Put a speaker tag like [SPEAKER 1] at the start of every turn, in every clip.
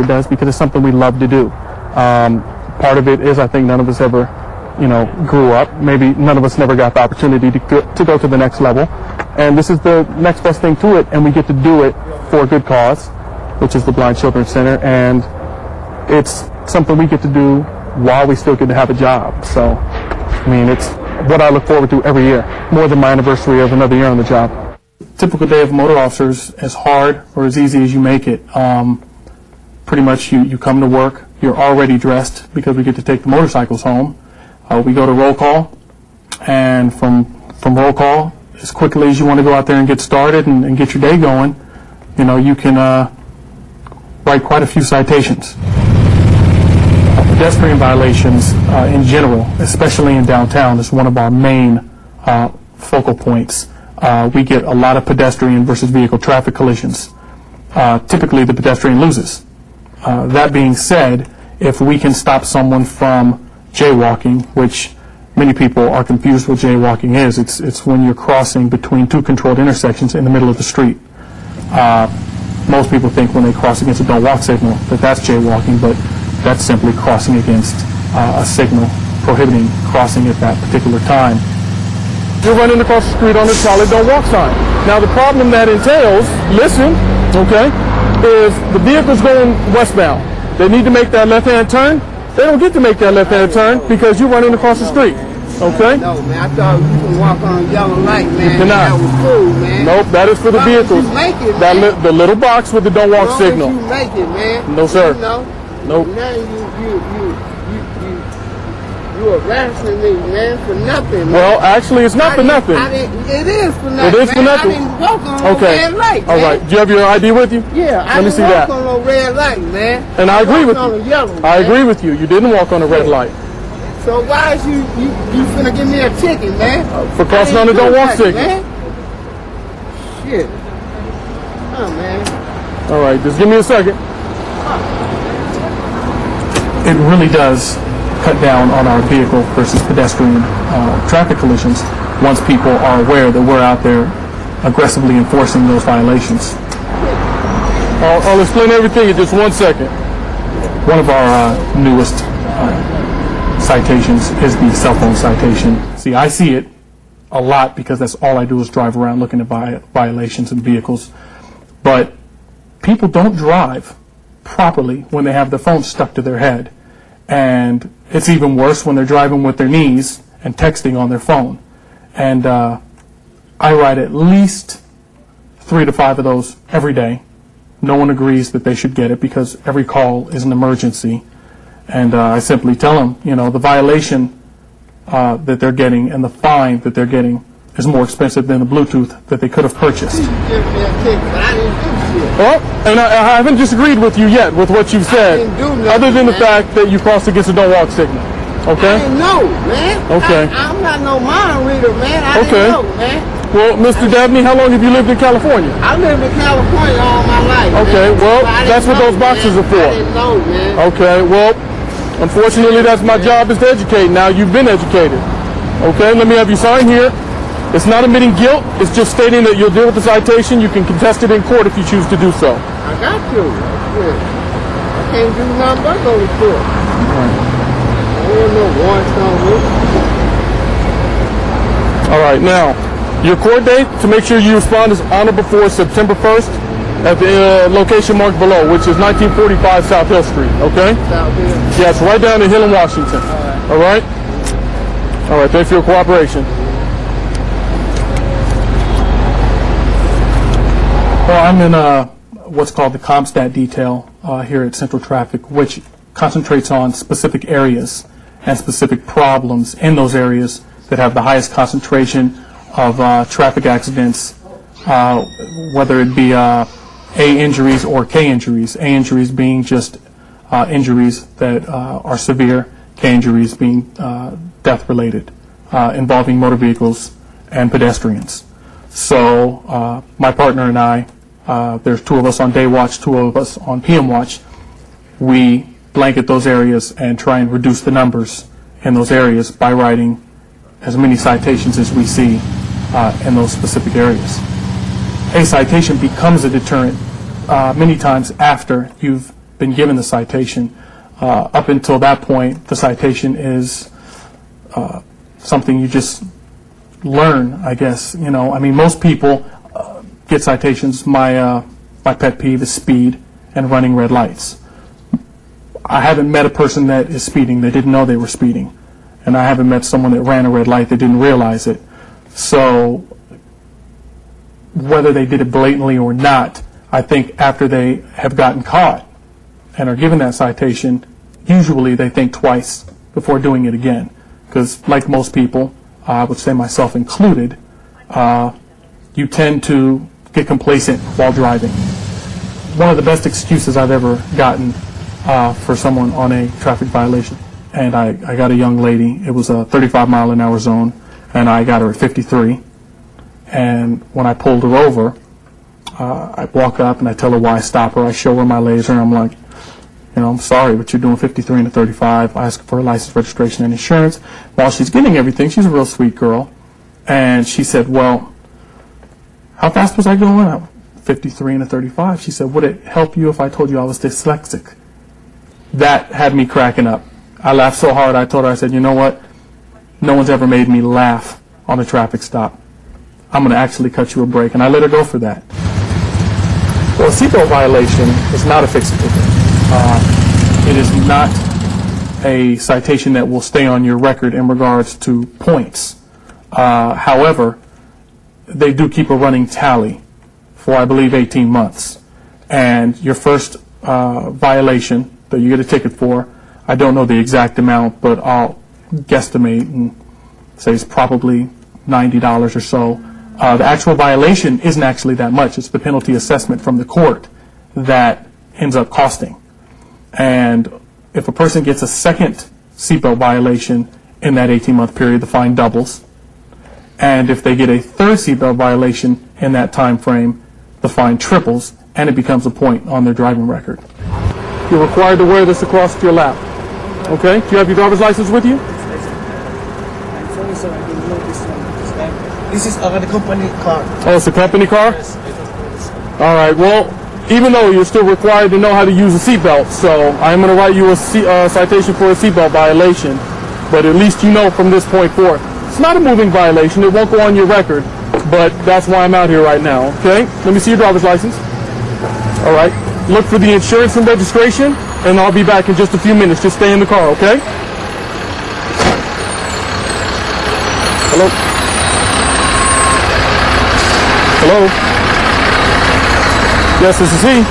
[SPEAKER 1] does because it's something we love to do. Part of it is I think none of us ever, grew up. Maybe none of us never got the opportunity to go to the next level. And this is the next best thing to it, and we get to do it for a good cause, which is the Blind Children's Center. And it's something we get to do while we still get to have a job. So, it's what I look forward to every year, more than my anniversary of another year on the job. Typical day of motor officers, as hard or as easy as you make it. Pretty much you come to work, you're already dressed because we get to take the motorcycles home. We go to roll call, and from roll call, as quickly as you want to go out there and get started and get your day going, you can write quite a few citations. Pedestrian violations in general, especially in downtown, is one of our main focal points. We get a lot of pedestrian versus vehicle traffic collisions. Typically, the pedestrian loses. That being said, if we can stop someone from jaywalking, which many people are confused what jaywalking is, it's when you're crossing between two controlled intersections in the middle of the street. Most people think when they cross against a don't walk signal that's jaywalking, but that's simply crossing against a signal prohibiting crossing at that particular time. You're running across the street on a solid don't walk sign. Now the problem that entails, listen, okay, is the vehicle's going westbound. They need to make that left-hand turn. They don't get to make that left-hand turn because you're running across the street. Okay?
[SPEAKER 2] No, man, I thought you can walk on a yellow light, man.
[SPEAKER 1] You cannot.
[SPEAKER 2] That was cool, man.
[SPEAKER 1] Nope, that is for the vehicles. The little box with the don't walk signal.
[SPEAKER 2] You make it, man.
[SPEAKER 1] No, sir.
[SPEAKER 2] Nope. Now you harassing me, man, for nothing, man.
[SPEAKER 1] Well, actually, it's not for nothing.
[SPEAKER 2] It is for nothing.
[SPEAKER 1] It is for nothing.
[SPEAKER 2] I didn't walk on no red light, man.
[SPEAKER 1] All right. Do you have your ID with you?
[SPEAKER 2] Yeah, I didn't walk on no red light, man.
[SPEAKER 1] And I agree with you.
[SPEAKER 2] On a yellow,
[SPEAKER 1] I agree with you. You didn't walk on a red light.
[SPEAKER 2] So why is you finna give me a ticket, man?
[SPEAKER 1] For crossing on the don't walk signal.
[SPEAKER 2] Man. Shit. Oh, man.
[SPEAKER 1] All right. Just give me a second. It really does cut down on our vehicle versus pedestrian traffic collisions once people are aware that we're out there aggressively enforcing those violations. I'll explain everything in just 1 second. One of our newest citations is the cell phone citation. See, I see it a lot because that's all I do is drive around looking at violations in vehicles. But people don't drive properly when they have their phone stuck to their head. And it's even worse when they're driving with their knees and texting on their phone. And I write at least 3 to 5 of those every day. No one agrees that they should get it because every call is an emergency. And I simply tell them, the violation that they're getting and the fine that they're getting is more expensive than the Bluetooth that they could have purchased. Well, and I haven't disagreed with you yet with what you've said, other than the fact that you crossed against a don't walk signal. Okay?
[SPEAKER 2] I didn't know, man.
[SPEAKER 1] Okay.
[SPEAKER 2] I'm not no mind reader, man. I didn't know, man.
[SPEAKER 1] Well, Mr. Dabney, how long have you lived in California?
[SPEAKER 2] I lived in California all my life.
[SPEAKER 1] Okay,
[SPEAKER 2] man.
[SPEAKER 1] well, that's what those boxes are for.
[SPEAKER 2] I didn't know, man.
[SPEAKER 1] Okay, well, unfortunately, that's my job is to educate. Now you've been educated. Okay, let me have you sign here. It's not admitting guilt. It's just stating that you'll deal with the citation. You can contest it in court if you choose to do so.
[SPEAKER 2] I got to. I can't do nothing but go to court. I don't know warrants on me.
[SPEAKER 1] All right, now, your court date, to make sure you respond, is on or before September 1st at the location marked below, which is 1945 South Hill Street, okay?
[SPEAKER 2] South Hill?
[SPEAKER 1] Yeah, it's right down in Hill in Washington. All right? All right, thanks for your cooperation. Well, I'm in what's called the CompStat detail here at Central Traffic, which concentrates on specific areas and specific problems in those areas that have the highest concentration of traffic accidents, whether it be A injuries or K injuries. A injuries being just injuries that are severe, K injuries being death-related, involving motor vehicles and pedestrians. So my partner and I, there's 2 of us on day watch, 2 of us on PM watch. We blanket those areas and try and reduce the numbers in those areas by writing as many citations as we see in those specific areas. A citation becomes a deterrent many times after you've been given the citation. Up until that point, the citation is something you just learn, I guess. You know, I mean, most people get citations. My pet peeve is speed and running red lights. I haven't met a person that is speeding that didn't know they were speeding, and I haven't met someone that ran a red light that didn't realize it. So whether they did it blatantly or not, I think after they have gotten caught and are given that citation, usually they think twice before doing it again. Because like most people, I would say myself included, you tend to get complacent while driving. One of the best excuses I've ever gotten for someone on a traffic violation, and I got a young lady, it was a 35-mile-an-hour zone, and I got her at 53. And when I pulled her over, I walk up and I tell her why I stop her. I show her my laser, and I'm like, you know, I'm sorry, but you're doing 53 and a 35. I ask her for her license, registration, and insurance. While she's getting everything, she's a real sweet girl. And she said, well, how fast was I going? 53 and a 35. She said, would it help you if I told you I was dyslexic? That had me cracking up. I laughed so hard, I told her, I said, you know what? No one's ever made me laugh on a traffic stop. I'm going to actually cut you a break. And I let her go for that. Well, a seatbelt violation is not a fixed ticket. It is not a citation that will stay on your record in regards to points. However, they do keep a running tally for, I believe, 18 months. And your first violation that you get a ticket for, I don't know the exact amount, but I'll guesstimate and say it's probably $90 or so. The actual violation isn't actually that much. It's the penalty assessment from the court that ends up costing. And if a person gets a second seatbelt violation in that 18-month period, the fine doubles. And if they get a third seatbelt violation in that time frame, the fine triples, and it becomes a point on their driving record. You're required to wear this across your lap. Okay? Do you have your driver's license with you?
[SPEAKER 3] I'm sorry, sir, I didn't know this one. This is the company car.
[SPEAKER 1] Oh, it's a company car?
[SPEAKER 3] Yes, I don't know this one.
[SPEAKER 1] All right. Well, even though you're still required to know how to use a seatbelt, so I'm going to write you a citation for a seatbelt violation, but at least you know from this point forth. It's not a moving violation. It won't go on your record, but that's why I'm out here right now, okay? Let me see your driver's license. All right. Look for the insurance and registration, and I'll be back in just a few minutes. Just stay in the car, okay? Hello? Hello? Yes, this is he.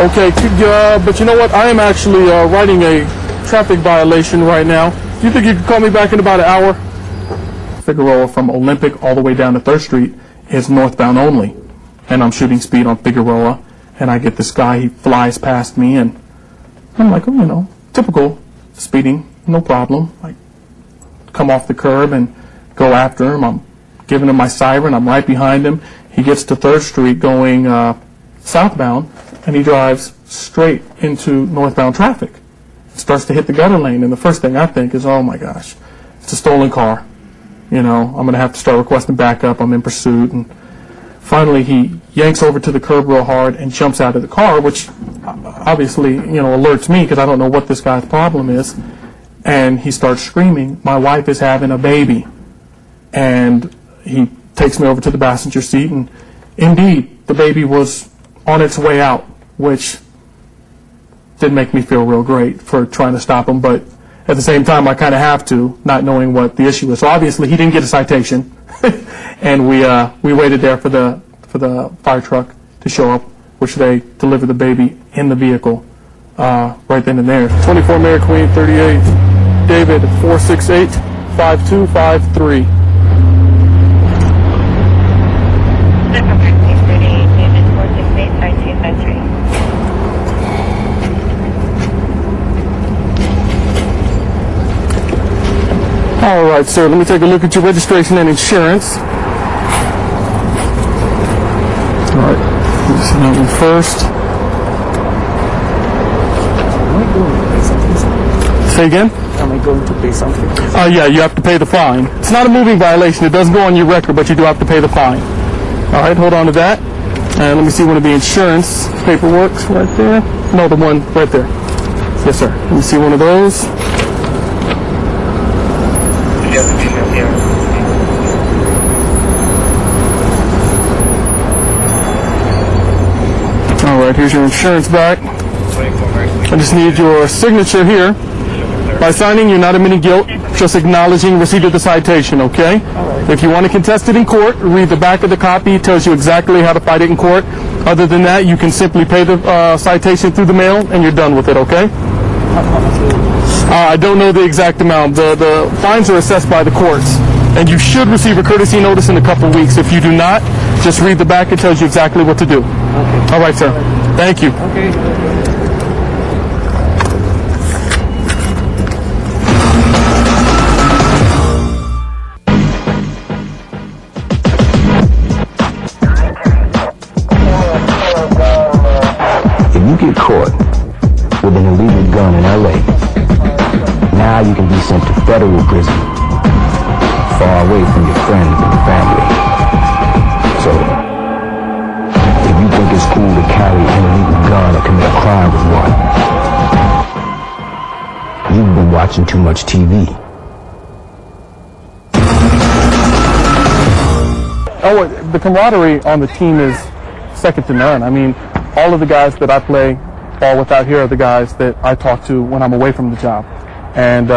[SPEAKER 1] Okay, but you know what? I am actually writing a traffic violation right now. Do you think you could call me back in about an hour? Figueroa from Olympic all the way down to 3rd Street is northbound only. And I'm shooting speed on Figueroa, and I get this guy, he flies past me, and I'm like, oh, you know, typical speeding, no problem. I come off the curb and go after him. I'm giving him my siren. I'm right behind him. He gets to 3rd Street going southbound, and he drives straight into northbound traffic. Starts to hit the gutter lane, and the first thing I think is, oh my gosh, it's a stolen car. You know, I'm going to have to start requesting backup. I'm in pursuit. And finally, he yanks over to the curb real hard and jumps out of the car, which obviously, you know, alerts me because I don't know what this guy's problem is. And he starts screaming, my wife is having a baby. And he takes me over to the passenger seat, and indeed, the baby was on its way out, which didn't make me feel real great for trying to stop him, but at the same time, I kind of have to, not knowing what the issue is. So obviously, he didn't get a citation, and we waited there for the fire truck to show up, which they delivered the baby in the vehicle right then and there. 24 Mary Queen 38, David 468 5253. All right, sir, let me take a look at your registration and insurance. All right, let's see that one first. Say again?
[SPEAKER 3] Am I going to pay something?
[SPEAKER 1] Yeah, you have to pay the fine. It's not a moving violation. It doesn't go on your record, but you do have to pay the fine. All right, hold on to that. And let me see one of the insurance paperwork's right there. No, the one right there. Yes, sir. Let me see one of those. All right, here's your insurance back. I just need your signature here. By signing, you're not admitting guilt, just acknowledging receipt of the citation, okay? If you want to contest it in court, read the back of the copy. It tells you exactly how to fight it in court. Other than that, you can simply pay the citation through the mail, and you're done with it, okay? I don't know the exact amount. The fines are assessed by the courts, and you should receive a courtesy notice in a couple of weeks. If you do not, just read the back. It tells you exactly what to do.
[SPEAKER 3] Okay.
[SPEAKER 1] All right, sir. Thank you.
[SPEAKER 3] Okay.
[SPEAKER 4] If you get caught with an illegal gun in LA, now you can be sent to federal prison, far away from your friends and family. So, if you think it's cool to carry an illegal gun or commit a crime with one, you've been watching too much TV.
[SPEAKER 1] Oh, the camaraderie on the team is second to none. I mean, all of the guys that I play ball with out here are the guys that I talk to when I'm away from the job. And,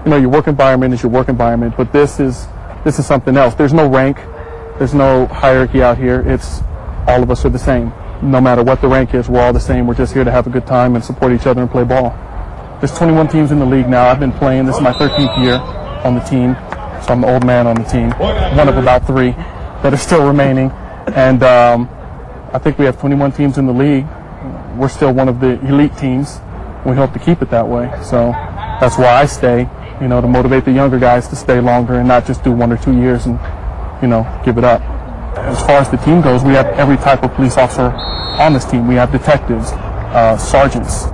[SPEAKER 1] you know, your work environment is your work environment, but this is something else. There's no rank. There's no hierarchy out here. It's all of us are the same. No matter what the rank is, we're all the same. We're just here to have a good time and support each other and play ball. There's 21 teams in the league now. I've been playing. This is my 13th year on the team, so I'm the old man on the team. One of about 3 that are still remaining. And I think we have 21 teams in the league. We're still one of the elite teams. We hope to keep it that way. So that's why I stay, you know, to motivate the younger guys to stay longer and not just do 1 or 2 years and, you know, give it up. As far as the team goes, we have every type of police officer on this team. We have detectives, sergeants,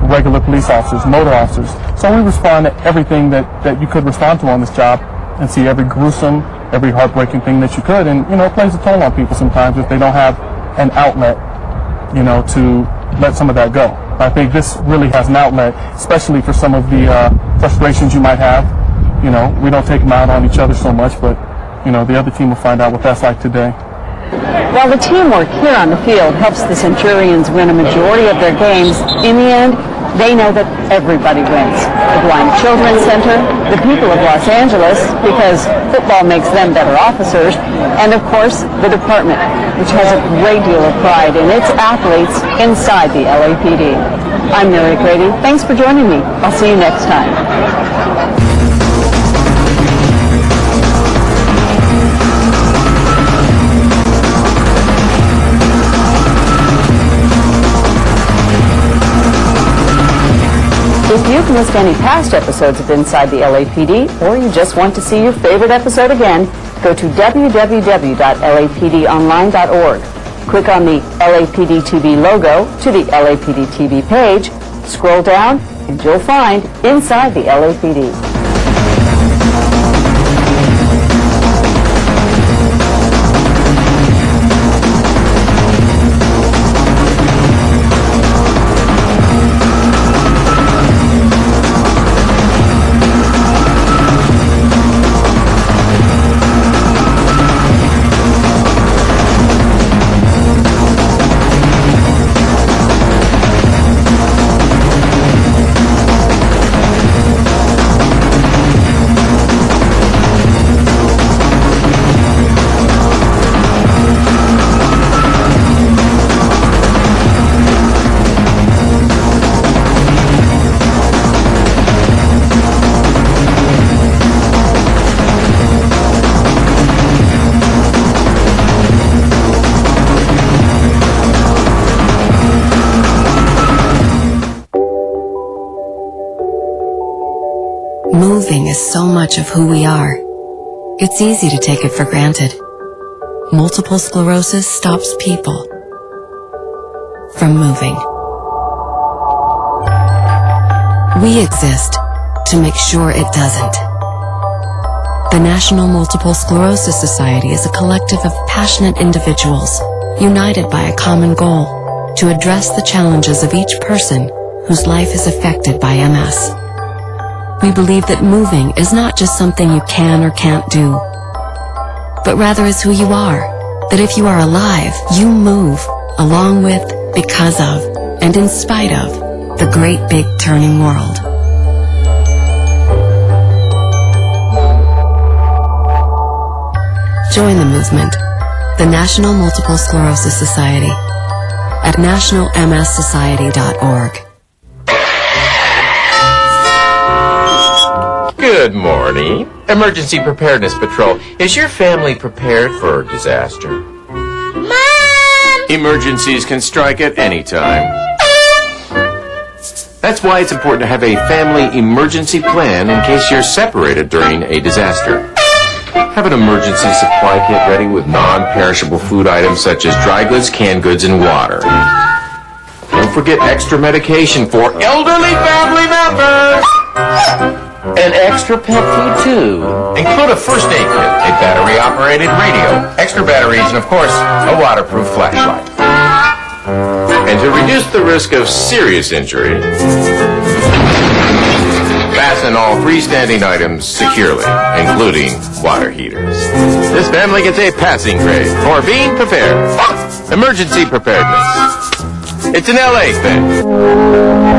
[SPEAKER 1] regular police officers, motor officers. So we respond to everything that you could respond to on this job and see every gruesome, every heartbreaking thing that you could. And, you know, it plays a toll on people sometimes if they don't have an outlet, you know, to let some of that go. I think this really has an outlet, especially for some of the frustrations you might have. You know, we don't take them out on each other so much, but, you know, the other team will find out what that's like today.
[SPEAKER 5] While the teamwork here on the field helps the Centurions win a majority of their games, in the end, they know that everybody wins. The Blind Children's Center, the people of Los Angeles, because football makes them better officers, and of course, the department, which has a great deal of pride in its athletes inside the LAPD. I'm Mary Grady. Thanks for joining me. I'll see you next time. If you've missed any past episodes of Inside the LAPD, or you just want to see your favorite episode again, go to www.lapdonline.org. Click on the LAPD TV logo to the LAPD TV page, scroll down, and you'll find Inside the LAPD.
[SPEAKER 6] Moving is so much of who we are. It's easy to take it for granted. Multiple sclerosis stops people from moving. We exist to make sure it doesn't. The National Multiple Sclerosis Society is a collective of passionate individuals united by a common goal to address the challenges of each person whose life is affected by MS. We believe that moving is not just something you can or can't do, but rather is who you are. That if you are alive, you move along with, because of, and in spite of the great big turning world. Join the movement, the National Multiple Sclerosis Society, at nationalmssociety.org.
[SPEAKER 7] Good morning. Emergency Preparedness Patrol. Is your family prepared for disaster?
[SPEAKER 8] Mom!
[SPEAKER 7] Emergencies can strike at any time. That's why it's important to have a family emergency plan in case you're separated during a disaster. Have an emergency supply kit ready with non-perishable food items such as dry goods, canned goods, and water. Don't forget extra medication for elderly family members. And extra pet food, too. Include a first aid kit, a battery-operated radio, extra batteries, and, of course, a waterproof flashlight. And to reduce the risk of serious injury, fasten all freestanding items securely, including water heaters. This family gets a passing grade for being prepared. Emergency preparedness. It's an LA thing.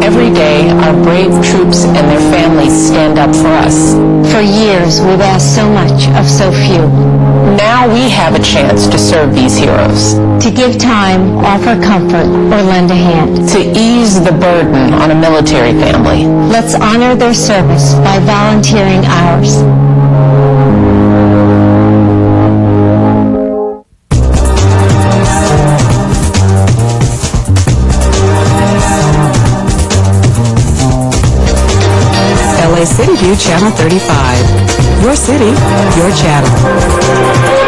[SPEAKER 9] Every day, our brave troops and their families stand up for us.
[SPEAKER 10] For years, we've asked so much of so few.
[SPEAKER 9] Now we have a chance to serve these heroes.
[SPEAKER 10] To give time, offer comfort, or lend a hand.
[SPEAKER 9] To ease the burden on a military family.
[SPEAKER 10] Let's honor their service by volunteering ours.
[SPEAKER 11] LA City View Channel 35. Your city, your channel.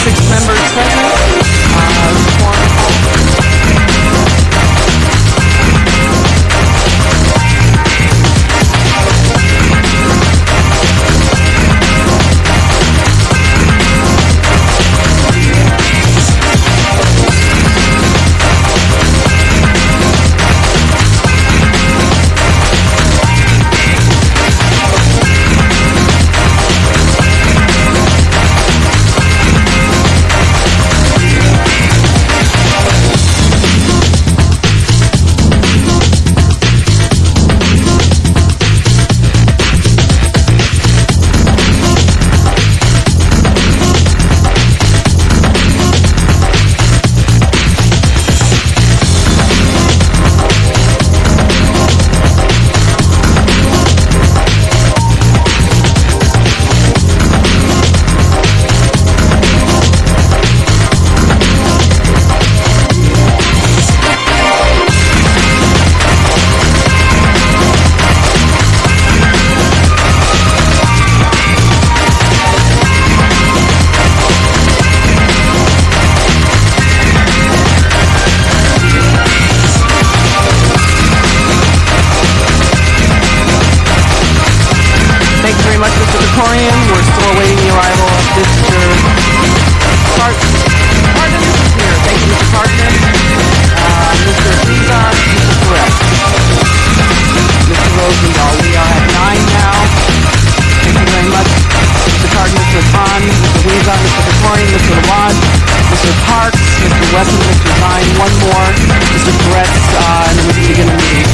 [SPEAKER 8] 6 members present. Thank you very much, Mr. Victorian. We're still awaiting the arrival of Mr. Carden is here. Thank you, Mr. Carden. Mr. Frieza, Mr. Perez. Mr. Rosendahl, we are at 9 now. Thank you very much, Mr. Carden, Mr. Khan, Mr. Frieza, Mr. Victorian, Mr. Lawad, Mr. Parks, Mr. Wesson, Mr. Zine, one more, Mr. Perez, and then we can begin the meeting.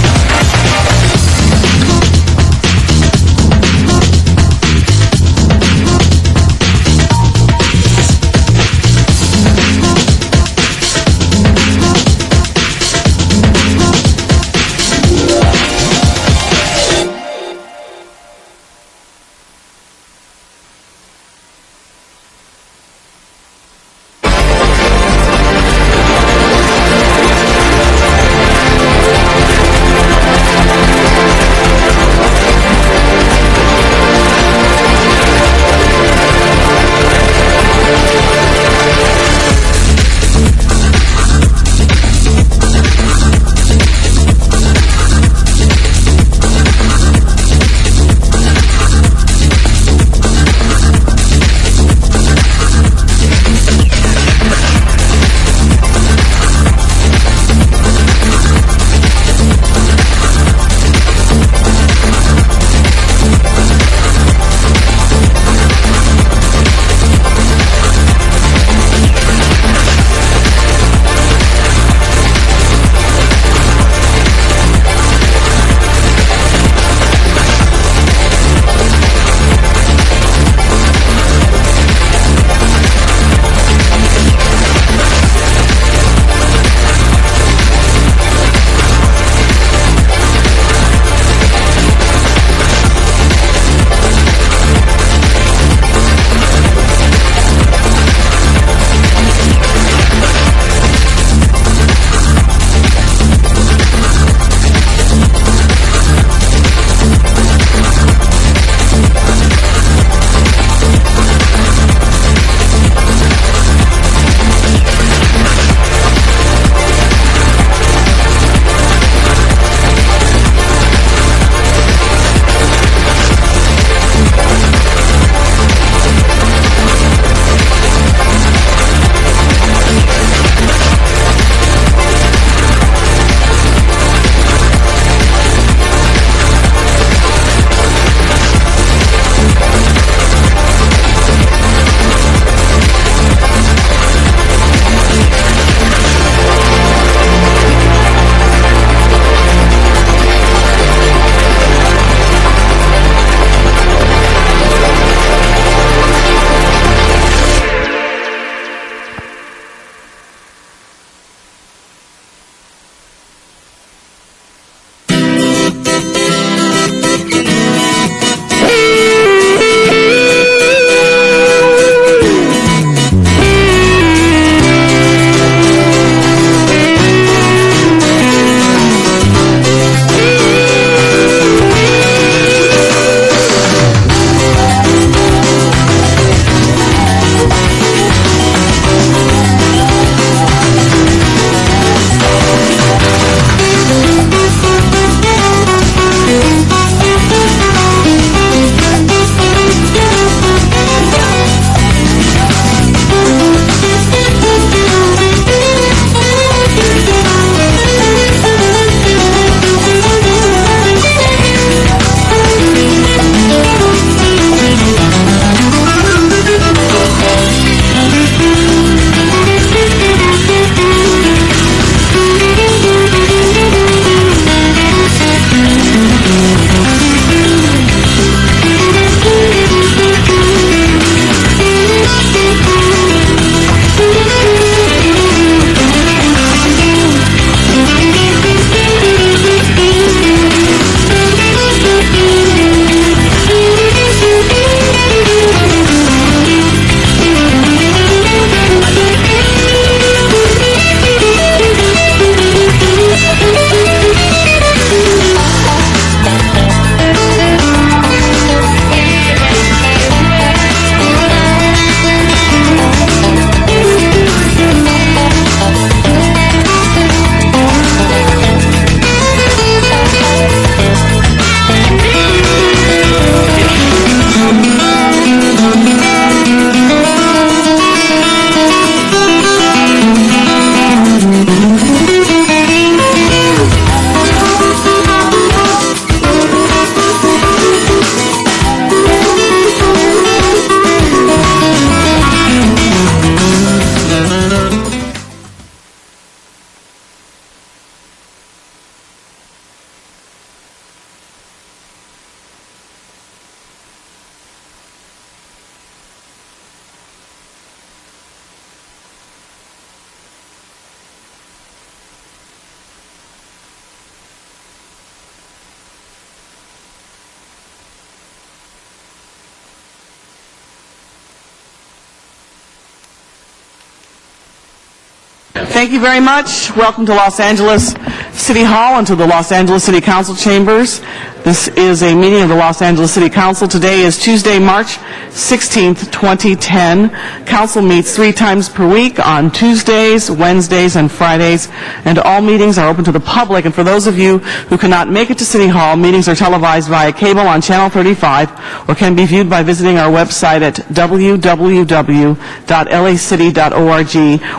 [SPEAKER 8] Thank you very much. Welcome to Los Angeles City Hall and to the Los Angeles City Council chambers. This is a meeting of the Los Angeles City Council. Today is Tuesday, March 16th, 2010. Council meets 3 times per week on Tuesdays, Wednesdays, and Fridays, and all meetings are open to the public. And for those of you who cannot make it to City Hall, meetings are televised via cable on Channel 35 or can be viewed by visiting our website at www.lacity.org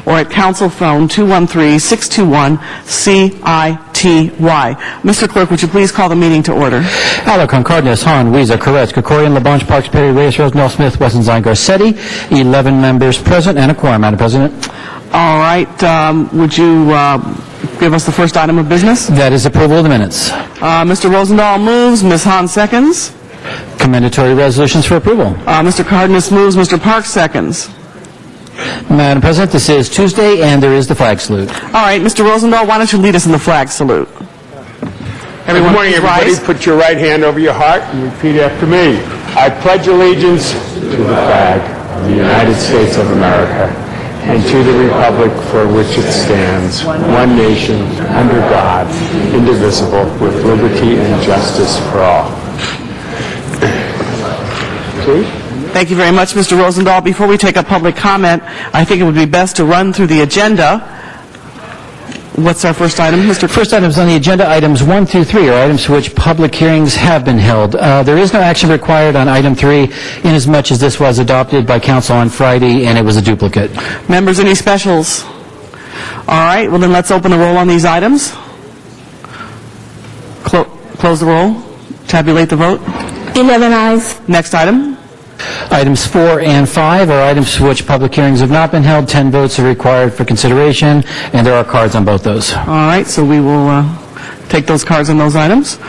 [SPEAKER 8] or at council phone 213-621-CITY. Mr. Clerk, would you please call the meeting to order?
[SPEAKER 12] Alarcon, Cardenas, Hahn, Weezer, Koretz, Krikorian, Labange, Parks, Perry, Reyes, Rosendahl, Smith, Wesson-Zine, Garcetti, 11 members present and a quorum, Madam President.
[SPEAKER 8] All right. Would you give us the first item of business?
[SPEAKER 12] That is approval of the minutes.
[SPEAKER 8] Mr. Rosendahl moves. Ms. Hahn seconds.
[SPEAKER 12] Commendatory resolutions for approval.
[SPEAKER 8] Mr. Cardenas moves. Mr. Parks seconds.
[SPEAKER 12] Madam President, this is Tuesday, and there is the flag salute.
[SPEAKER 8] All right. Mr. Rosendahl, why don't you lead us in the flag salute?
[SPEAKER 2] Good morning, everybody. Put your right hand over your heart and repeat after me. I pledge allegiance to the flag of the United States of America and to the republic for which it stands, one nation, under God, indivisible, with liberty and justice for all. See?
[SPEAKER 8] Thank you very much, Mr. Rosendahl. Before we take a public comment, I think it would be best to run through the agenda. What's our first item, Mr.
[SPEAKER 12] First items on the agenda, items 1 through 3, are items for which public hearings have been held. There is no action required on item 3, inasmuch as this was adopted by council on Friday and it was a duplicate.
[SPEAKER 8] Members, any specials? All right, well then let's open the roll on these items. Close the roll. Tabulate the vote.
[SPEAKER 10] 11 ayes.
[SPEAKER 8] Next item.
[SPEAKER 12] Items 4 and 5 are items for which public hearings have not been held. 10 votes are required for consideration, and there are cards on both those.
[SPEAKER 8] All right, so we will take those cards on those items.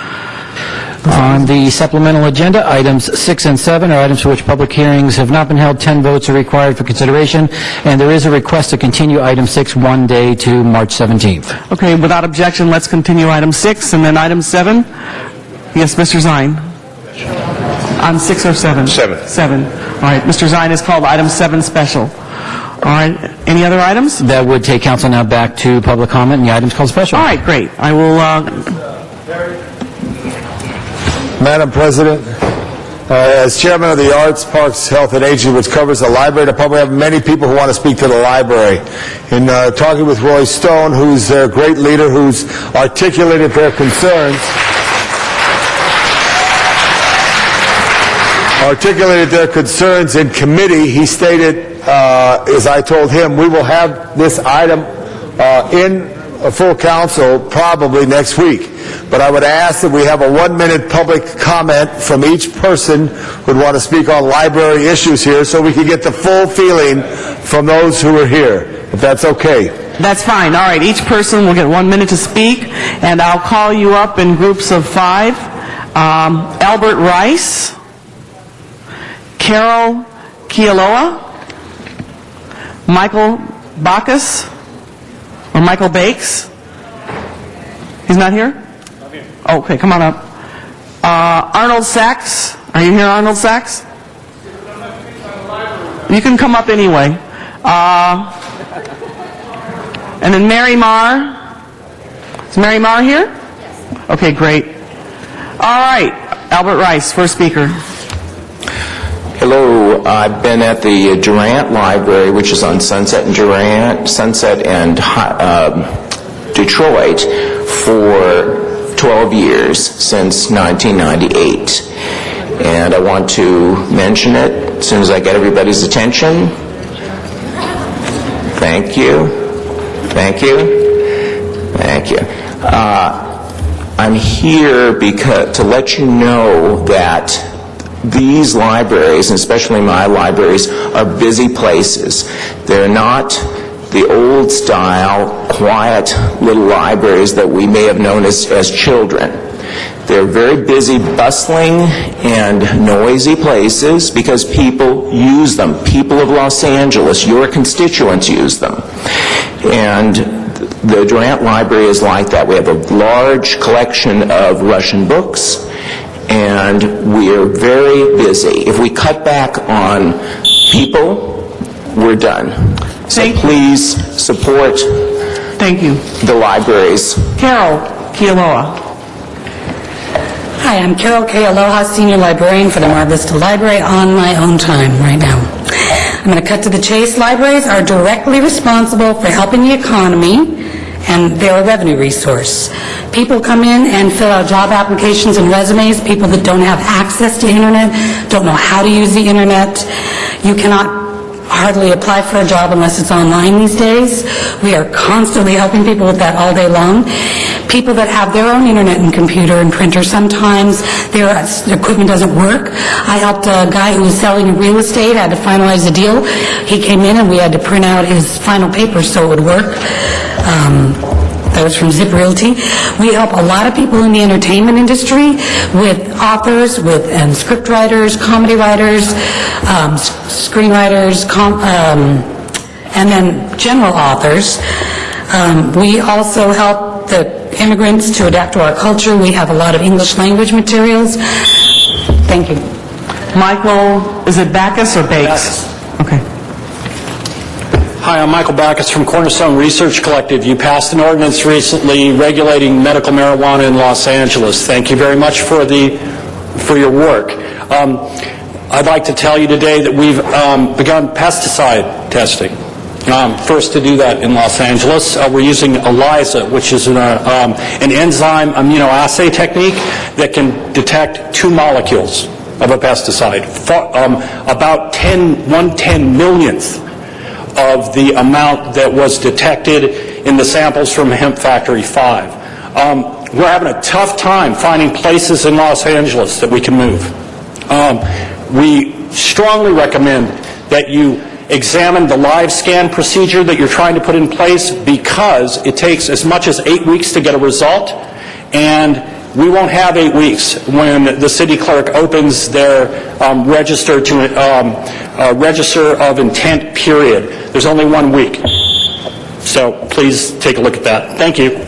[SPEAKER 12] On the supplemental agenda, items 6 and 7 are items for which public hearings have not been held. 10 votes are required for consideration, and there is a request to continue item 6 one day to March 17th.
[SPEAKER 8] Okay, without objection, let's continue item 6, and then item 7. Yes, Mr. Zine. On 6 or 7?
[SPEAKER 7] 7.
[SPEAKER 8] 7. All right, Mr. Zine is called item 7 special. All right, any other items?
[SPEAKER 12] That would take council now back to public comment and the items called special.
[SPEAKER 8] All right, great. I will...
[SPEAKER 13] Madam President, as chairman of the Arts, Parks, Health, and Aging, which covers the library department, we have many people who want to speak to the library. In talking with Roy Stone, who's their great leader, who's articulated their concerns in committee, he stated, as I told him, we will have this item in a full council probably next week. But I would ask that we have a 1-minute public comment from each person who would want to speak on library issues here so we can get the full feeling from those who are here, if that's okay.
[SPEAKER 8] That's fine. All right, each person will get 1 minute to speak, and I'll call you up in groups of 5. Albert Rice, Carol Kialoa, Michael Bacchus, or Michael Bakes. He's not here? I'm here. Okay, come on up. Arnold Sachs. Are you here, Arnold Sachs? You can come up anyway. And then Mary Marr. Is Mary Marr here? Yes. Okay, great. All right, Albert Rice, first speaker.
[SPEAKER 14] Hello, I've been at the Durant Library, which is on Sunset and Detroit, for 12 years, since 1998. And I want to mention it as soon as I get everybody's attention. Thank you. Thank you. Thank you. I'm here to let you know that these libraries, and especially my libraries, are busy places. They're not the old style, quiet little libraries that we may have known as children. They're very busy, bustling, and noisy places because people use them. People of Los Angeles, your constituents, use them. And the Durant Library is like that. We have a large collection of Russian books, and we are very busy. If we cut back on people, we're done. So please support
[SPEAKER 8] Thank you.
[SPEAKER 14] the libraries.
[SPEAKER 8] Carol Kealoha.
[SPEAKER 15] Hi, I'm Carol K. Aloha, Senior Librarian for the Mar Vista Library on my own time right now. I'm going to cut to the chase. Libraries are directly responsible for helping the economy, and they're a revenue resource. People come in and fill out job applications and resumes. People that don't have access to internet, don't know how to use the internet. You cannot hardly apply for a job unless it's online these days. We are constantly helping people with that all day long. People that have their own internet and computer and printer, sometimes their equipment doesn't work. I helped a guy who was selling real estate, had to finalize a deal. He came in and we had to print out his final papers so it would work. That was from Zip Realty. We help a lot of people in the entertainment industry with authors, and script writers, comedy writers, screenwriters, and then general authors. We also help the immigrants to adapt to our culture. We have a lot of English language materials. Thank you.
[SPEAKER 8] Michael, is it Backus or Bakes? Okay.
[SPEAKER 16] Hi, I'm Michael Backus from Cornerstone Research Collective. You passed an ordinance recently regulating medical marijuana in Los Angeles. Thank you very much for your work. I'd like to tell you today that we've begun pesticide testing. First to do that in Los Angeles. We're using ELISA, which is an enzyme immunoassay technique that can detect 2 molecules of a pesticide, about 1/10 millionth of the amount that was detected in the samples from Hemp Factory 5. We're having a tough time finding places in Los Angeles that we can move. We strongly recommend that you examine the live scan procedure that you're trying to put in place, because it takes as much as 8 weeks to get a result, and we won't have 8 weeks when the city clerk opens their register of intent period. There's only 1 week. So please take a look at that. Thank you.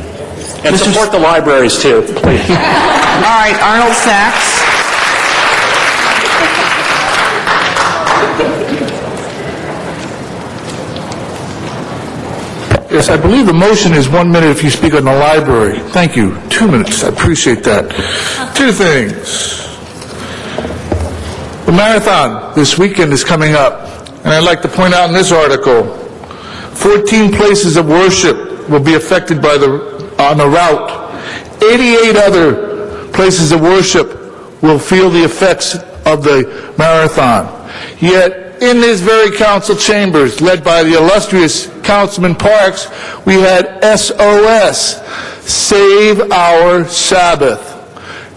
[SPEAKER 16] And support the libraries too, please.
[SPEAKER 8] All right, Arnold Sachs.
[SPEAKER 17] Yes, I believe the motion is 1 minute if you speak on the library. Thank you. 2 minutes. I appreciate that. 2 things. The marathon this weekend is coming up, and I'd like to point out in this article, 14 places of worship will be affected on the route. 88 other places of worship will feel the effects of the marathon. Yet, in this very council chambers, led by the illustrious Councilman Parks, we had SOS, Save Our Sabbath.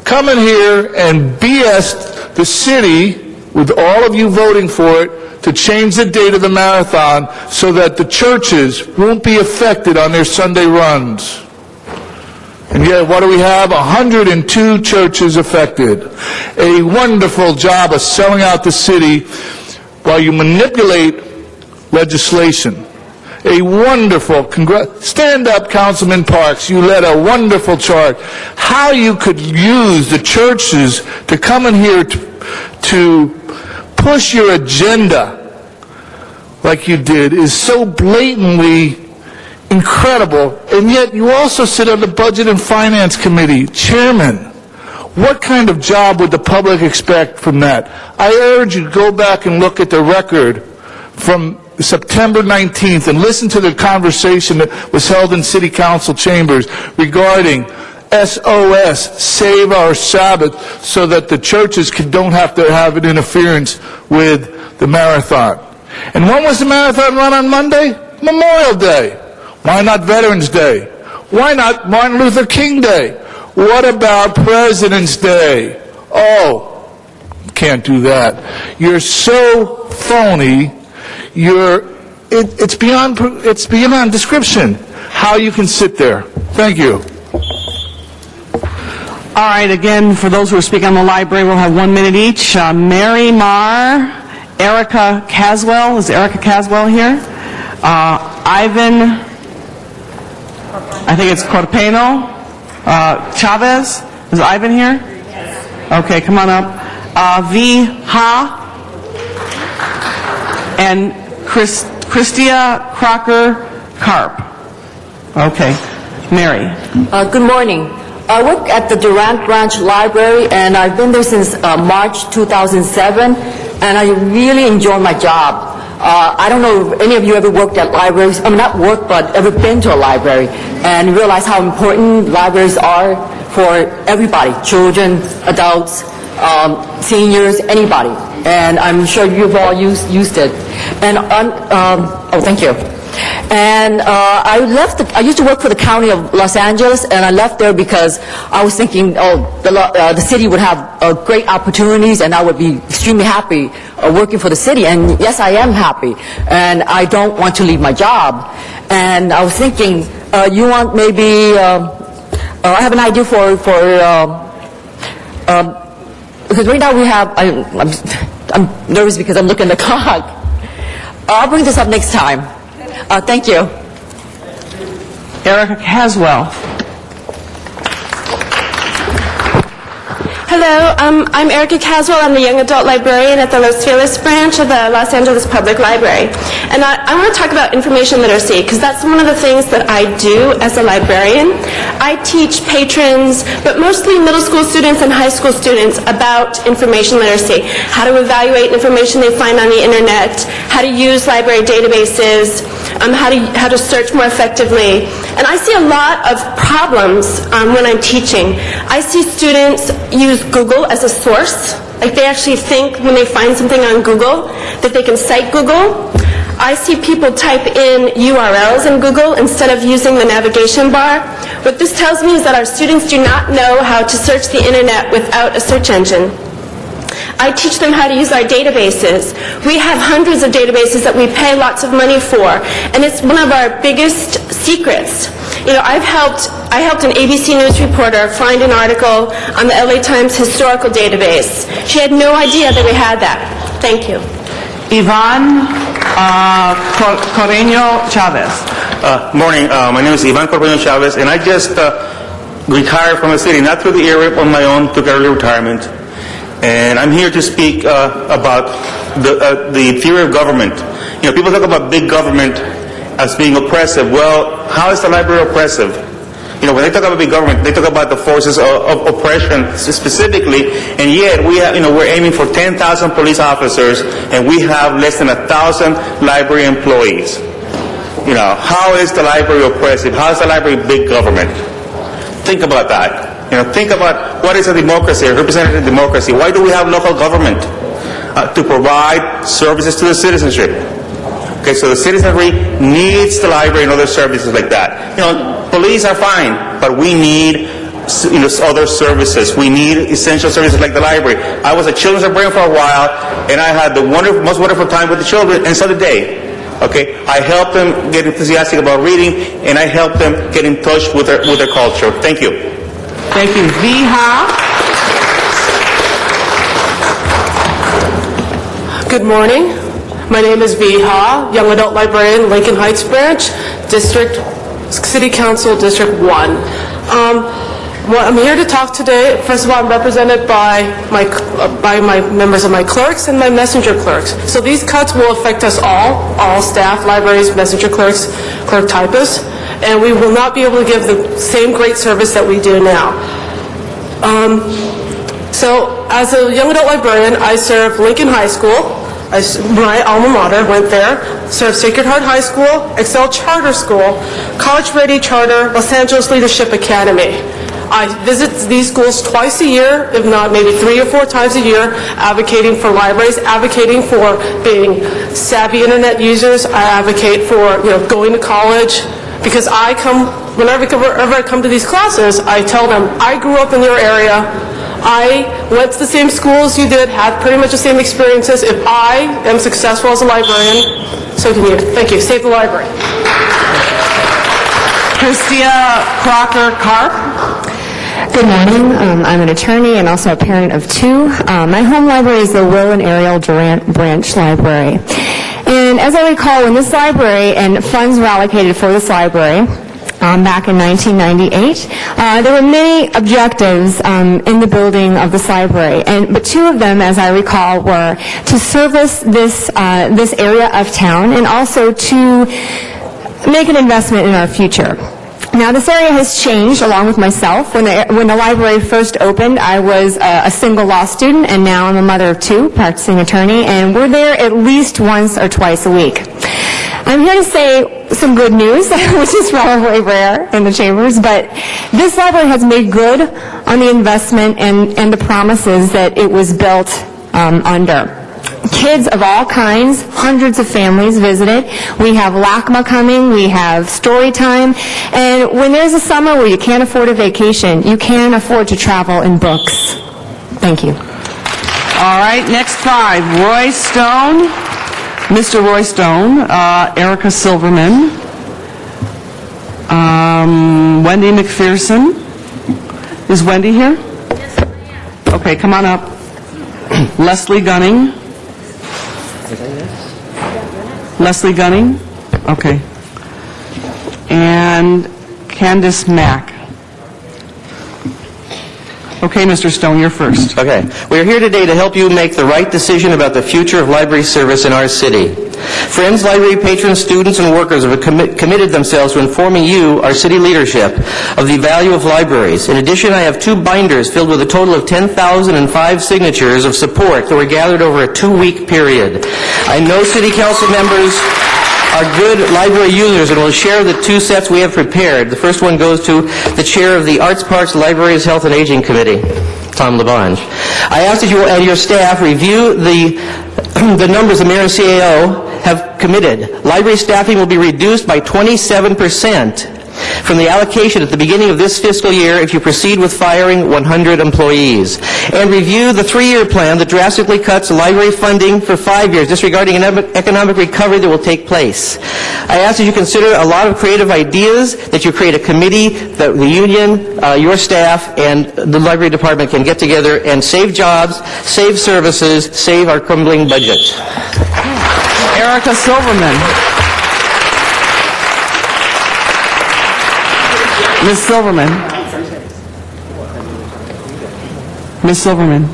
[SPEAKER 17] Come in here and BS the city, with all of you voting for it, to change the date of the marathon so that the churches won't be affected on their Sunday runs. And yet, what do we have? 102 churches affected. A wonderful job of selling out the city while you manipulate legislation. A wonderful, stand up, Councilman Parks, you led a wonderful chart. How you could use the churches to come in here to push your agenda like you did is so blatantly incredible, and yet you also sit on the Budget and Finance Committee. Chairman, what kind of job would the public expect from that? I urge you to go back and look at the record from September 19th and listen to the conversation that was held in City Council chambers regarding SOS, Save Our Sabbath, so that the churches don't have to have an interference with the marathon. And when was the marathon run on Monday? Memorial Day. Why not Veterans Day? Why not Martin Luther King Day? What about President's Day? Oh, can't do that. You're so phony. It's beyond description how you can sit there. Thank you.
[SPEAKER 8] All right, again, for those who are speaking on the library, we'll have 1 minute each. Mary Marr, Erica Caswell. Is Erica Caswell here? Ivan, I think it's Corpeno. Chavez. Is Ivan here? Okay, come on up. V. Ha. And Christia Crocker Karp. Okay. Mary.
[SPEAKER 18] Good morning. I work at the Durant Branch Library, and I've been there since March 2007, and I really enjoy my job. I don't know if any of you ever worked at libraries, I mean not worked, but ever been to a library and realize how important libraries are for everybody, children, adults, seniors, anybody. And I'm sure you've all used it. And oh, thank you. And I used to work for the County of Los Angeles, and I left there because I was thinking, the city would have great opportunities, and I would be extremely happy working for the city. And yes, I am happy, and I don't want to leave my job. And I was thinking, you want maybe, I have an idea for because right now we have, I'm nervous because I'm looking at the clock. I'll bring this up next time. Thank you.
[SPEAKER 8] Erica Caswell.
[SPEAKER 19] Hello, I'm Erica Caswell. I'm the Young Adult Librarian at the Los Feliz branch of the Los Angeles Public Library. And I want to talk about information literacy because that's one of the things that I do as a librarian. I teach patrons, but mostly middle school students and high school students about information literacy, how to evaluate information they find on the internet, how to use library databases, how to search more effectively. And I see a lot of problems when I'm teaching. I see students use Google as a source. Like they actually think when they find something on Google that they can cite Google. I see people type in URLs in Google instead of using the navigation bar. What this tells me is that our students do not know how to search the internet without a search engine. I teach them how to use our databases. We have hundreds of databases that we pay lots of money for, and it's one of our biggest secrets. You know, I helped an ABC News reporter find an article on the LA Times historical database. She had no idea that we had that. Thank you.
[SPEAKER 8] Ivan Correño Chavez.
[SPEAKER 20] Morning. My name is Ivan Correño Chavez, and I just retired from the city, not through the area on my own, took early retirement. And I'm here to speak about the theory of government. You know, people talk about big government as being oppressive. Well, how is the library oppressive? You know, when they talk about big government, they talk about the forces of oppression specifically, and yet we have, we're aiming for 10,000 police officers, and we have less than 1,000 library employees. You know, how is the library oppressive? How is the library big government? Think about that. You know, think about what is a democracy, a representative democracy. Why do we have local government? To provide services to the citizenship. Okay, so the citizenry needs the library and other services like that. You know, police are fine, but we need other services. We need essential services like the library. I was a children's librarian for a while, and I had the most wonderful time with the children, and so did they. Okay, I helped them get enthusiastic about reading, and I helped them get in touch with their culture. Thank you.
[SPEAKER 8] Thank you. Viha.
[SPEAKER 21] Good morning. My name is Viha, Young Adult Librarian, Lincoln Heights Branch, City Council, District 1. I'm here to talk today. First of all, I'm represented by my members of my clerks and my messenger clerks. So these cuts will affect us all staff, libraries, messenger clerks, clerk typists, and we will not be able to give the same great service that we do now. So as a young adult librarian, I serve Lincoln High School. My alma mater, went there, served Sacred Heart High School, Excel Charter School, College Ready Charter, Los Angeles Leadership Academy. I visit these schools twice a year, if not maybe 3 or 4 times a year, advocating for libraries, advocating for being savvy internet users. I advocate for going to college, because whenever I come to these classes, I tell them, I grew up in your area, I went to the same school as you did, had pretty much the same experiences. If I am successful as a librarian, so can you. Thank you. Save the library.
[SPEAKER 8] Christia Crocker Karp.
[SPEAKER 22] Good morning. I'm an attorney and also a parent of 2. My home library is the Will and Ariel Durant Branch Library. And as I recall, when this library and funds were allocated for this library, back in 1998. There were many objectives in the building of this library, but two of them, as I recall, were to service this area of town and also to make an investment in our future. Now, this area has changed along with myself. When the library first opened, I was a single law student, and now I'm a mother of two, practicing attorney, and we're there at least once or twice a week. I'm here to say some good news, which is probably rare in the chambers, but this library has made good on the investment and the promises that it was built under. Kids of all kinds, hundreds of families visited. We have LACMA coming, we have story time, and when there's a summer where you can't afford a vacation, you can afford to travel in books. Thank you.
[SPEAKER 8] All right, next five. Roy Stone, Mr. Roy Stone, Erica Silverman, Wendy McPherson. Is Wendy here? Yes, I am. Okay, come on up. Leslie Gunning. Leslie Gunning? Okay. And Candace Mack. Okay, Mr. Stone, you're first.
[SPEAKER 3] Okay. We are here today to help you make the right decision about the future of library service in our city. Friends, library patrons, students, and workers have committed themselves to informing you, our city leadership, of the value of libraries. In addition, I have 2 binders filled with a total of 10,005 signatures of support that were gathered over a 2-week period. I know city council members are good library users and will share the 2 sets we have prepared. The first one goes to the chair of the Arts, Parks, Libraries, Health, and Aging Committee, Tom Labange. I ask that you and your staff review the numbers the mayor and CAO have committed. Library staffing will be reduced by 27% from the allocation at the beginning of this fiscal year if you proceed with firing 100 employees. And review the 3-year plan that drastically cuts library funding for 5 years, disregarding an economic recovery that will take place. I ask that you consider a lot of creative ideas, that you create a committee that the union, your staff, and the library department can get together and save jobs, save services, save our crumbling budget.
[SPEAKER 8] Erica Silverman. Ms. Silverman. Ms. Silverman.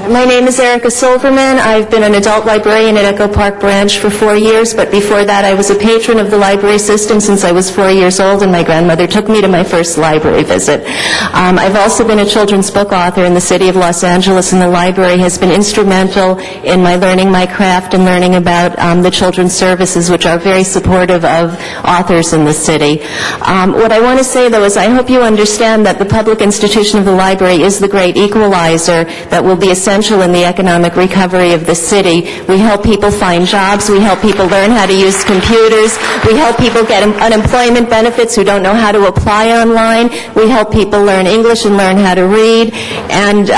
[SPEAKER 4] My name is Erica Silverman. I've been an adult librarian at Echo Park Branch for 4 years, but before that I was a patron of the library system since I was 4 years old, and my grandmother took me to my first library visit. I've also been a children's book author in the city of Los Angeles, and the library has been instrumental in my learning my craft and learning about the children's services, which are very supportive of authors in the city. What I want to say, though, is I hope you understand that the public institution of the library is the great equalizer that will be essential in the economic recovery of the city. We help people find jobs. We help people learn how to use computers. We help people get unemployment benefits who don't know how to apply online. We help people learn English and learn how to read. And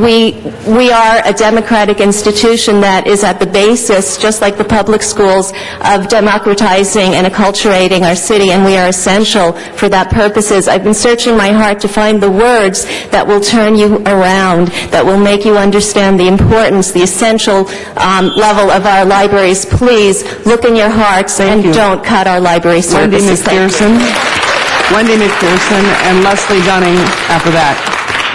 [SPEAKER 4] we are a democratic institution that is at the basis, just like the public schools, of democratizing and acculturating our city, and we are essential for that purposes. I've been searching my heart to find the words that will turn you around, that will make you understand the importance, the essential level of our libraries. Please look in your hearts and don't cut our library services.
[SPEAKER 8] Wendy McPherson and Leslie Gunning after that.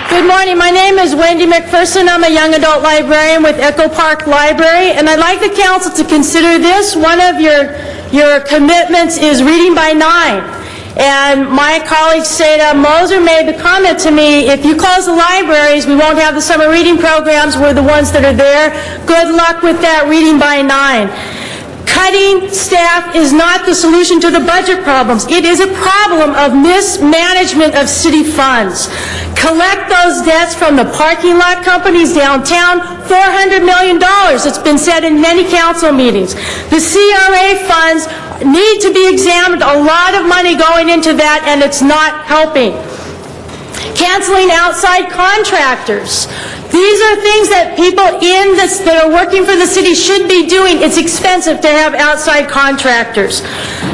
[SPEAKER 23] Good morning. My name is Wendy McPherson. I'm a young adult librarian with Echo Park Library, and I'd like the council to consider this. One of your commitments is reading by 9. And my colleague Seda Moser made the comment to me, if you close the libraries, we won't have the summer reading programs. We're the ones that are there. Good luck with that reading by 9. Cutting staff is not the solution to the budget problems. It is a problem of mismanagement of city funds. Collect those debts from the parking lot companies downtown, $400 million. It's been said in many council meetings. The CRA funds need to be examined. A lot of money going into that, and it's not helping. Canceling outside contractors. These are things that people that are working for the city should be doing. It's expensive to have outside contractors.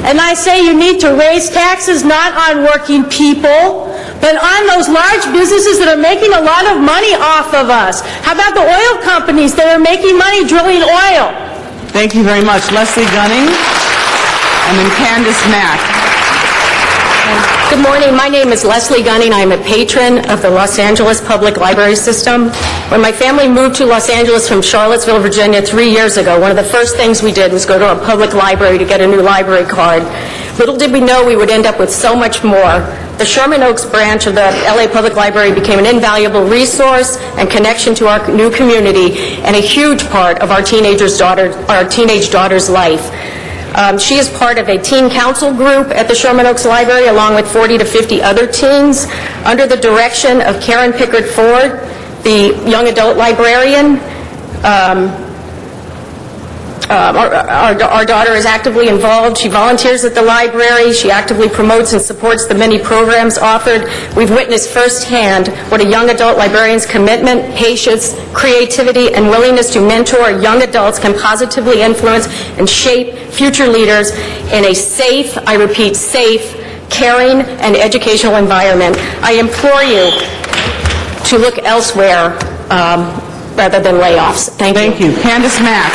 [SPEAKER 23] And I say you need to raise taxes not on working people, but on those large businesses that are making a lot of money off of us. How about the oil companies that are making money drilling oil?
[SPEAKER 8] Thank you very much. Leslie Gunning and then Candace Mack.
[SPEAKER 1] Good morning. My name is Leslie Gunning. I'm a patron of the Los Angeles Public Library System. When my family moved to Los Angeles from Charlottesville, Virginia 3 years ago, one of the first things we did was go to a public library to get a new library card. Little did we know we would end up with so much more. The Sherman Oaks branch of the LA Public Library became an invaluable resource and connection to our new community and a huge part of our teenage daughter's life. She is part of a teen council group at the Sherman Oaks Library along with 40 to 50 other teens under the direction of Karen Pickard Ford, the young adult librarian. Our daughter is actively involved. She volunteers at the library. She actively promotes and supports the many programs offered. We've witnessed firsthand what a young adult librarian's commitment, patience, creativity, and willingness to mentor young adults can positively influence and shape future leaders in a safe, I repeat, safe, caring, and educational environment. I implore you to look elsewhere rather than layoffs. Thank you.
[SPEAKER 8] Thank you. Candace Mack.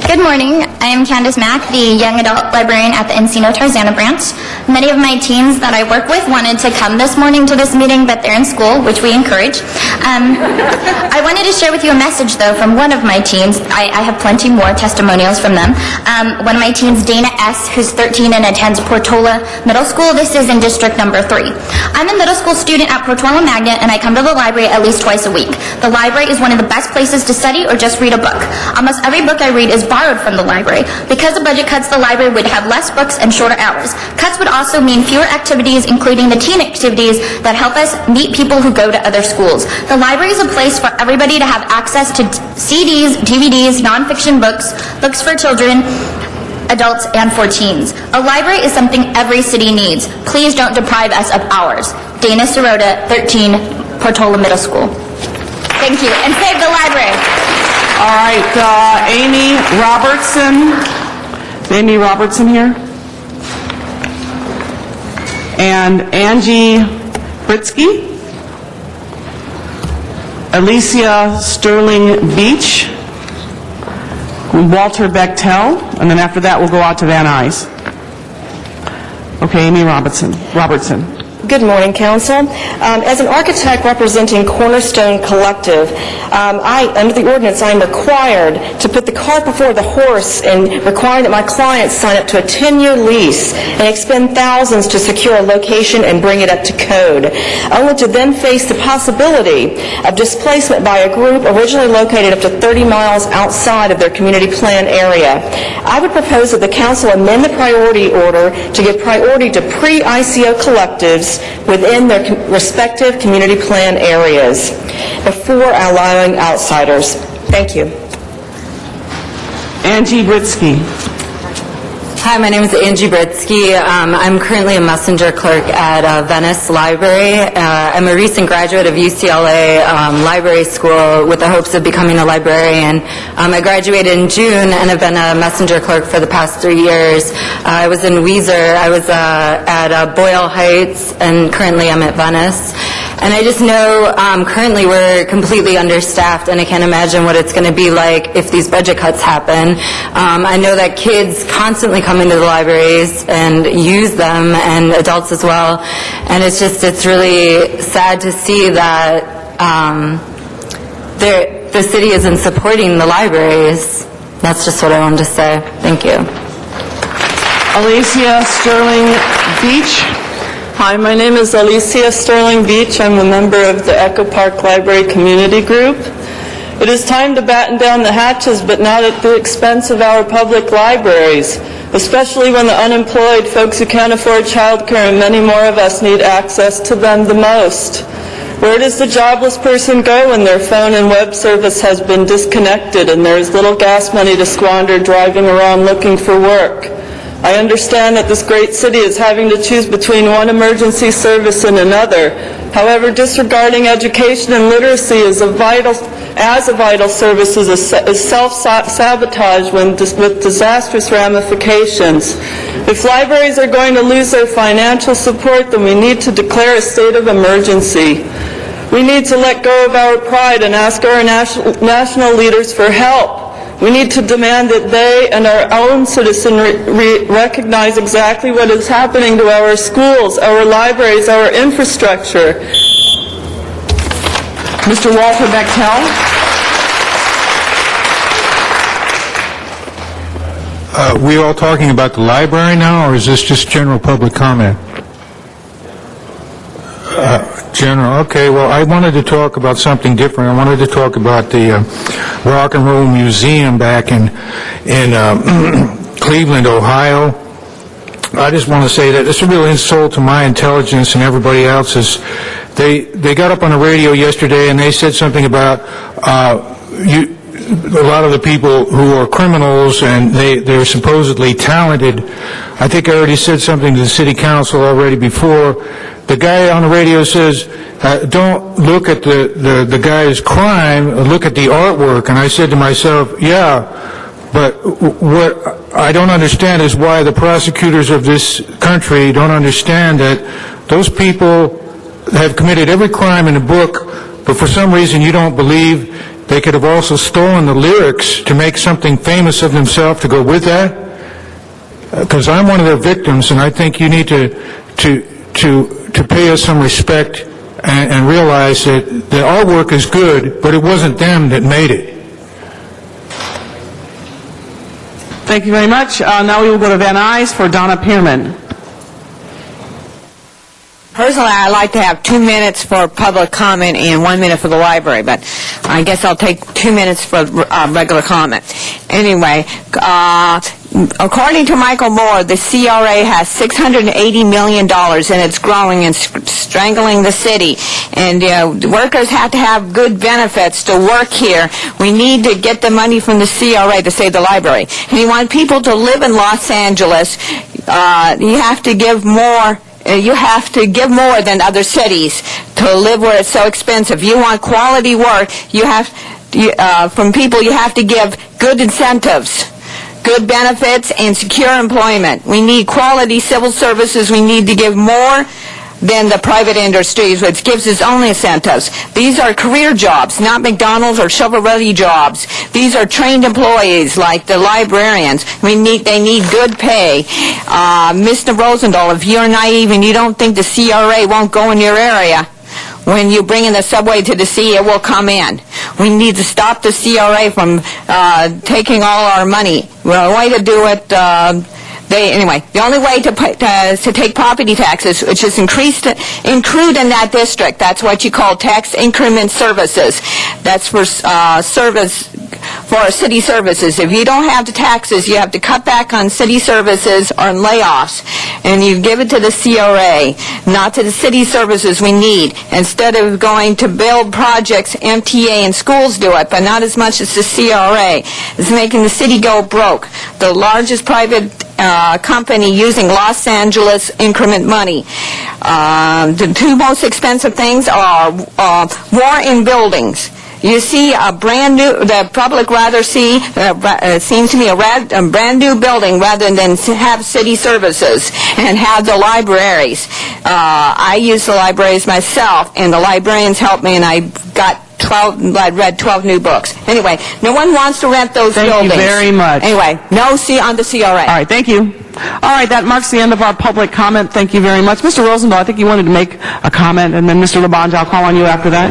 [SPEAKER 5] Good morning. I am Candace Mack, the young adult librarian at the Encino Tarzana branch. Many of my teens that I work with wanted to come this morning to this meeting, but they're in school, which we encourage. I wanted to share with you a message, though, from one of my teens. I have plenty more testimonials from them. One of my teens, Dana S., who's 13 and attends Portola Middle School. This is in District Number 3. I'm a middle school student at Portola Magnet, and I come to the library at least twice a week. The library is one of the best places to study or just read a book. Almost every book I read is borrowed from the library. Because of budget cuts, the library would have less books and shorter hours. Cuts would also mean fewer activities, including the teen activities that help us meet people who go to other schools. The library is a place for everybody to have access to CDs, DVDs, nonfiction books, books for children, adults, and for teens. A library is something every city needs. Please don't deprive us of ours. Dana Sirota, 13, Portola Middle School. Thank you, and save the library.
[SPEAKER 8] All right, Amy Robertson. Is Amy Robertson here? And Angie Britsky. Alicia Sterling Beach. Walter Bechtel. And then after that, we'll go out to Van Nuys. Okay, Amy Robertson.
[SPEAKER 6] Good morning, Council. As an architect representing Cornerstone Collective, under the ordinance, I am required to put the cart before the horse and require that my clients sign up to a 10-year lease and expend thousands to secure a location and bring it up to code, only to then face the possibility of displacement by a group originally located up to 30 miles outside of their community plan area. I would propose that the Council amend the priority order to give priority to pre-ICO collectives within their respective community plan areas before allowing outsiders. Thank you.
[SPEAKER 8] Angie Britsky.
[SPEAKER 24] Hi, my name is Angie Britsky. I'm currently a messenger clerk at Venice Library. I'm a recent graduate of UCLA Library School with the hopes of becoming a librarian. I graduated in June and have been a messenger clerk for the past 3 years. I was in Weiser. I was at Boyle Heights, and currently I'm at Venice. And I just know currently we're completely understaffed, and I can't imagine what it's going to be like if these budget cuts happen. I know that kids constantly come into the libraries and use them, and adults as well. And it's really sad to see that the city isn't supporting the libraries. That's just what I wanted to say. Thank you.
[SPEAKER 8] Alicia Sterling Beach.
[SPEAKER 6] Hi, my name is Alicia Sterling Beach. I'm a member of the Echo Park Library Community Group. It is time to batten down the hatches, but not at the expense of our public libraries, especially when the unemployed, folks who can't afford childcare, and many more of us need access to them the most. Where does the jobless person go when their phone and web service has been disconnected and there is little gas money to squander driving around looking for work? I understand that this great city is having to choose between one emergency service and another. However, disregarding education and literacy as a vital service is self-sabotage with disastrous ramifications. If libraries are going to lose their financial support, then we need to declare a state of emergency. We need to let go of our pride and ask our national leaders for help. We need to demand that they and our own citizenry recognize exactly what is happening to our schools, our libraries, our infrastructure.
[SPEAKER 8] Mr. Walter Bechtel.
[SPEAKER 2] We all talking about the library now, or is this just general public comment? General, okay. Well, I wanted to talk about something different. I wanted to talk about the Rock and Roll Museum back in Cleveland, Ohio. I just want to say that it's a real insult to my intelligence and everybody else's. They got up on the radio yesterday and they said something about a lot of the people who are criminals and they're supposedly talented. I think I already said something to the city council already before. The guy on the radio says, don't look at the guy's crime, look at the artwork. And I said to myself, yeah, but what I don't understand is why the prosecutors of this country don't understand that those people have committed every crime in the book, but for some reason you don't believe they could have also stolen the lyrics to make something famous of themselves to go with that? Because I'm one of their victims, and I think you need to pay us some respect and realize that our work is good, but it wasn't them that made it.
[SPEAKER 8] Thank you very much. Now we will go to Van Nuys for Donna Pearman.
[SPEAKER 9] Personally, I like to have 2 minutes for public comment and 1 minute for the library, but I guess I'll take 2 minutes for regular comment. Anyway, according to Michael Moore, the CRA has $680 million, and it's growing and strangling the city. And workers have to have good benefits to work here. We need to get the money from the CRA to save the library. And you want people to live in Los Angeles, you have to give more. You have to give more than other cities to live where it's so expensive. You want quality work, you have from people, you have to give good incentives, good benefits, and secure employment. We need quality civil services. We need to give more than the private industries, which gives us only incentives. These are career jobs, not McDonald's or shovel-ready jobs. These are trained employees like the librarians. They need good pay. Mr. Rosendahl, if you're naive and you don't think the CRA won't go in your area, when you bring in the subway to the sea, it will come in. We need to stop the CRA from taking all our money. Well, the way to do it, the only way to take property taxes, which is increased in that district, that's what you call tax increment services. That's for city services. If you don't have the taxes, you have to cut back on city services or layoffs, and you give it to the CRA, not to the city services we need. Instead of going to build projects, MTA and schools do it, but not as much as the CRA. It's making the city go broke. The largest private company using Los Angeles increment money. The two most expensive things are war in buildings. You see a brand new, the public rather see, seems to me, a brand new building rather than have city services and have the libraries. I use the libraries myself, and the librarians helped me, and I read 12 new books. Anyway, no one wants to rent those buildings.
[SPEAKER 8] Thank you very much.
[SPEAKER 9] Anyway, on the CRA.
[SPEAKER 8] All right, thank you. All right, that marks the end of our public comment. Thank you very much. Mr. Rosendahl, I think you wanted to make a comment, and then Mr. Labange, I'll call on you after that.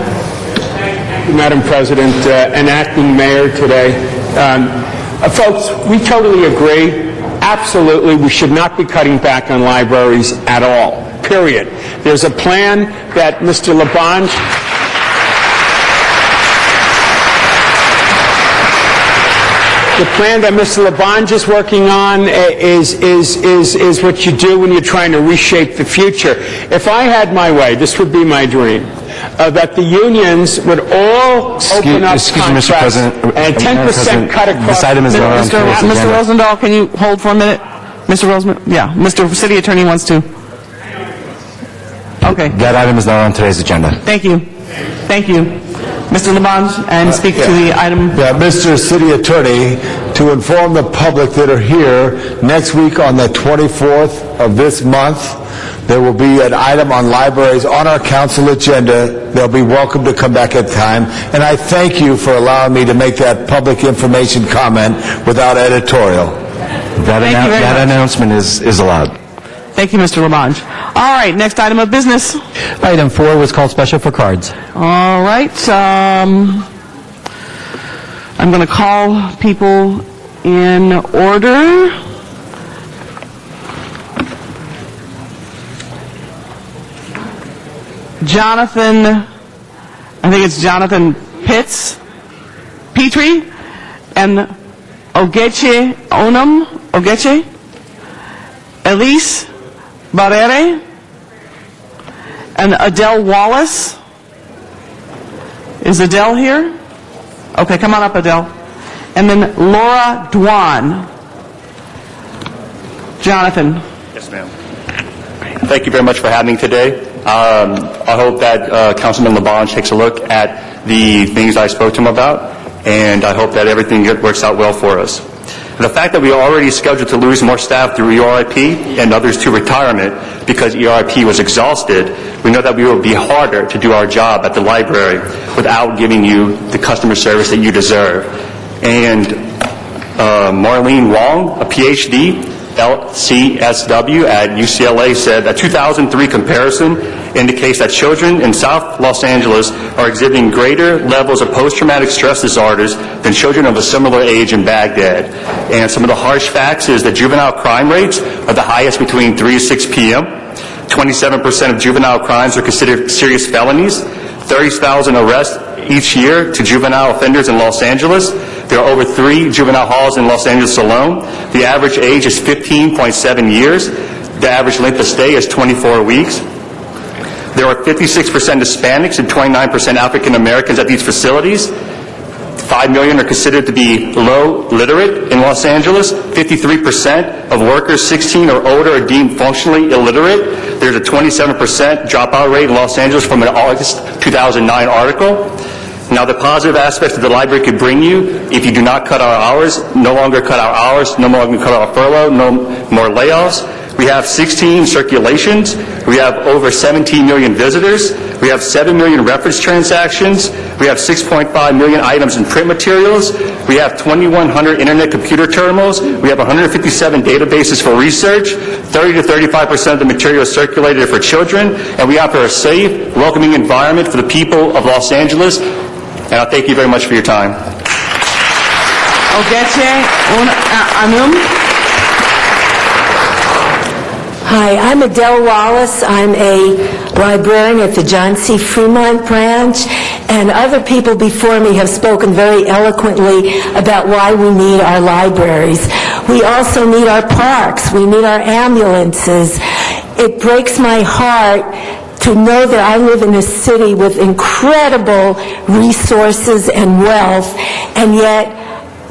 [SPEAKER 10] Madam President, and acting mayor today. Folks, we totally agree. Absolutely, we should not be cutting back on libraries at all, period. There's a plan that Mr. Labange... The plan that Mr. Labange is working on is what you do when you're trying to reshape the future. If I had my way, this would be my dream, that the unions would all open up contracts
[SPEAKER 11] Mr. President,
[SPEAKER 10] and 10% cut across...
[SPEAKER 11] This item is not on today's agenda.
[SPEAKER 8] Mr. Rosendahl, can you hold for a minute? Mr. Rosendahl? Yeah, Mr. City Attorney wants to. Okay.
[SPEAKER 11] That item is not on today's agenda.
[SPEAKER 8] Thank you. Thank you. Mr. Labange, and speak to the item.
[SPEAKER 13] Yeah, Mr. City Attorney, to inform the public that are here, next week on the 24th of this month, There will be an item on libraries on our council agenda. They'll be welcome to come back at time. And I thank you for allowing me to make that public information comment without editorial.
[SPEAKER 11] That announcement is allowed.
[SPEAKER 8] Thank you, Mr. Labange. All right, next item of business.
[SPEAKER 11] Item 4 was called special for cards.
[SPEAKER 8] All right. I'm going to call people in order. Jonathan, I think it's Jonathan Petrie, and Ogechi Ogechi, Elise Barrere, and Adele Wallace. Is Adele here? Okay, come on up, Adele. And then Laura Dwan. Jonathan.
[SPEAKER 7] Yes, ma'am. Thank you very much for having me today. I hope that Councilman Labange takes a look at the things I spoke to him about, and I hope that everything works out well for us. The fact that we are already scheduled to lose more staff through ERIP and others to retirement because ERIP was exhausted, we know that we will be harder to do our job at the library without giving you the customer service that you deserve. And Marlene Wong, a PhD, LCSW at UCLA, said a 2003 comparison indicates that children in South Los Angeles are exhibiting greater levels of post-traumatic stress disorders than children of a similar age in Baghdad. And some of the harsh facts is that juvenile crime rates are the highest between 3 to 6 p.m. 27% of juvenile crimes are considered serious felonies. 30,000 arrests each year to juvenile offenders in Los Angeles. There are over 3 juvenile halls in Los Angeles alone. The average age is 15.7 years. The average length of stay is 24 weeks. There are 56% Hispanics and 29% African Americans at these facilities. 5 million are considered to be low literate in Los Angeles. 53% of workers 16 or older are deemed functionally illiterate. There's a 27% dropout rate in Los Angeles from an August 2009 article. Now, the positive aspects that the library could bring you, if you do not cut our hours, no longer cut our hours, no longer cut our furlough, no more layoffs. We have 16 circulations. We have over 17 million visitors. We have 7 million reference transactions. We have 6.5 million items in print materials. We have 2,100 internet computer terminals. We have 157 databases for research. 30 to 35% of the material is circulated for children. And we offer a safe, welcoming environment for the people of Los Angeles. And I thank you very much for your time.
[SPEAKER 8] Ogechi Anum.
[SPEAKER 12] Hi, I'm Adele Wallace. I'm a librarian at the John C. Fremont branch, and other people before me have spoken very eloquently about why we need our libraries. We also need our parks. We need our ambulances. It breaks my heart to know that I live in a city with incredible resources and wealth, and yet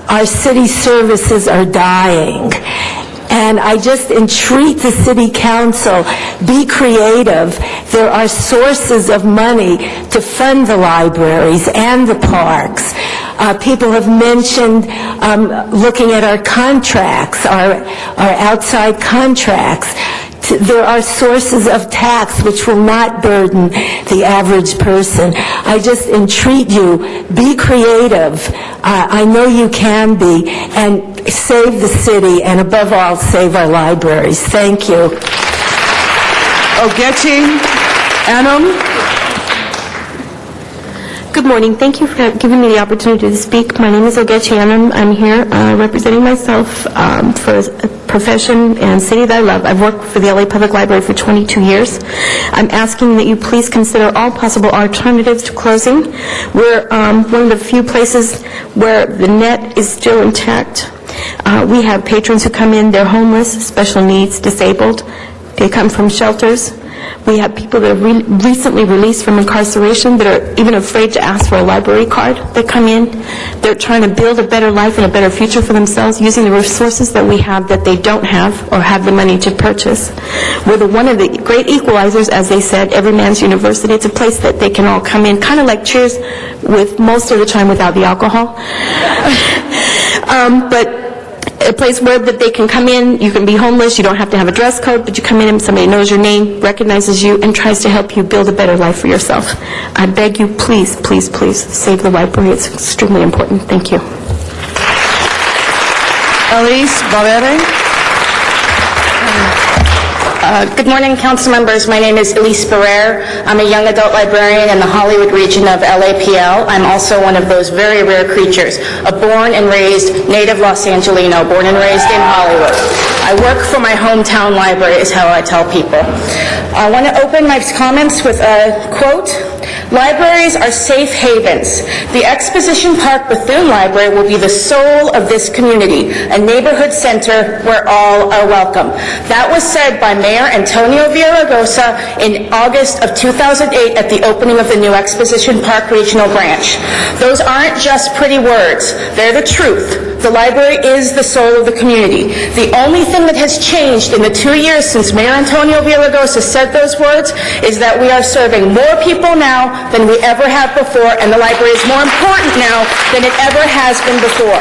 [SPEAKER 12] our city services are dying. And I just entreat the City Council, be creative. There are sources of money to fund the libraries and the parks. People have mentioned looking at our contracts, our outside contracts. There are sources of tax which will not burden the average person. I just entreat you, be creative. I know you can be, and save the city, and above all, save our libraries. Thank you.
[SPEAKER 8] Ogechi Anum.
[SPEAKER 14] Good morning. Thank you for giving me the opportunity to speak. My name is Ogechi Anum. I'm here representing myself for a profession and city that I love. I've worked for the LA Public Library for 22 years. I'm asking that you please consider all possible alternatives to closing. We're one of the few places where the net is still intact. We have patrons who come in, they're homeless, special needs, disabled. They come from shelters. We have people that are recently released from incarceration that are even afraid to ask for a library card. They come in, they're trying to build a better life and a better future for themselves using the resources that we have that they don't have or have the money to purchase. We're one of the great equalizers, as they said, every man's university. It's a place that they can all come in, kind of like Cheers, with most of the time without the alcohol. But a place where that they can come in, you can be homeless, you don't have to have a dress code, but you come in and somebody knows your name, recognizes you, and tries to help you build a better life for yourself. I beg you, please, please, please, save the library. It's extremely important. Thank you.
[SPEAKER 8] Elise Valverde.
[SPEAKER 1] Good morning, council members. My name is Elise Barrere. I'm a young adult librarian in the Hollywood region of LAPL. I'm also one of those very rare creatures, a born and raised native Los Angelino, born and raised in Hollywood. I work for my hometown library, is how I tell people. I want to open my comments with a quote. Libraries are safe havens. The Exposition Park Bethune Library will be the soul of this community, a neighborhood center where all are welcome. That was said by Mayor Antonio Villaraigosa in August of 2008 at the opening of the new Exposition Park Regional Branch. Those aren't just pretty words. They're the truth. The library is the soul of the community. The only thing that has changed in the 2 years since Mayor Antonio Villaraigosa said those words is that we are serving more people now than we ever have before, and the library is more important now than it ever has been before.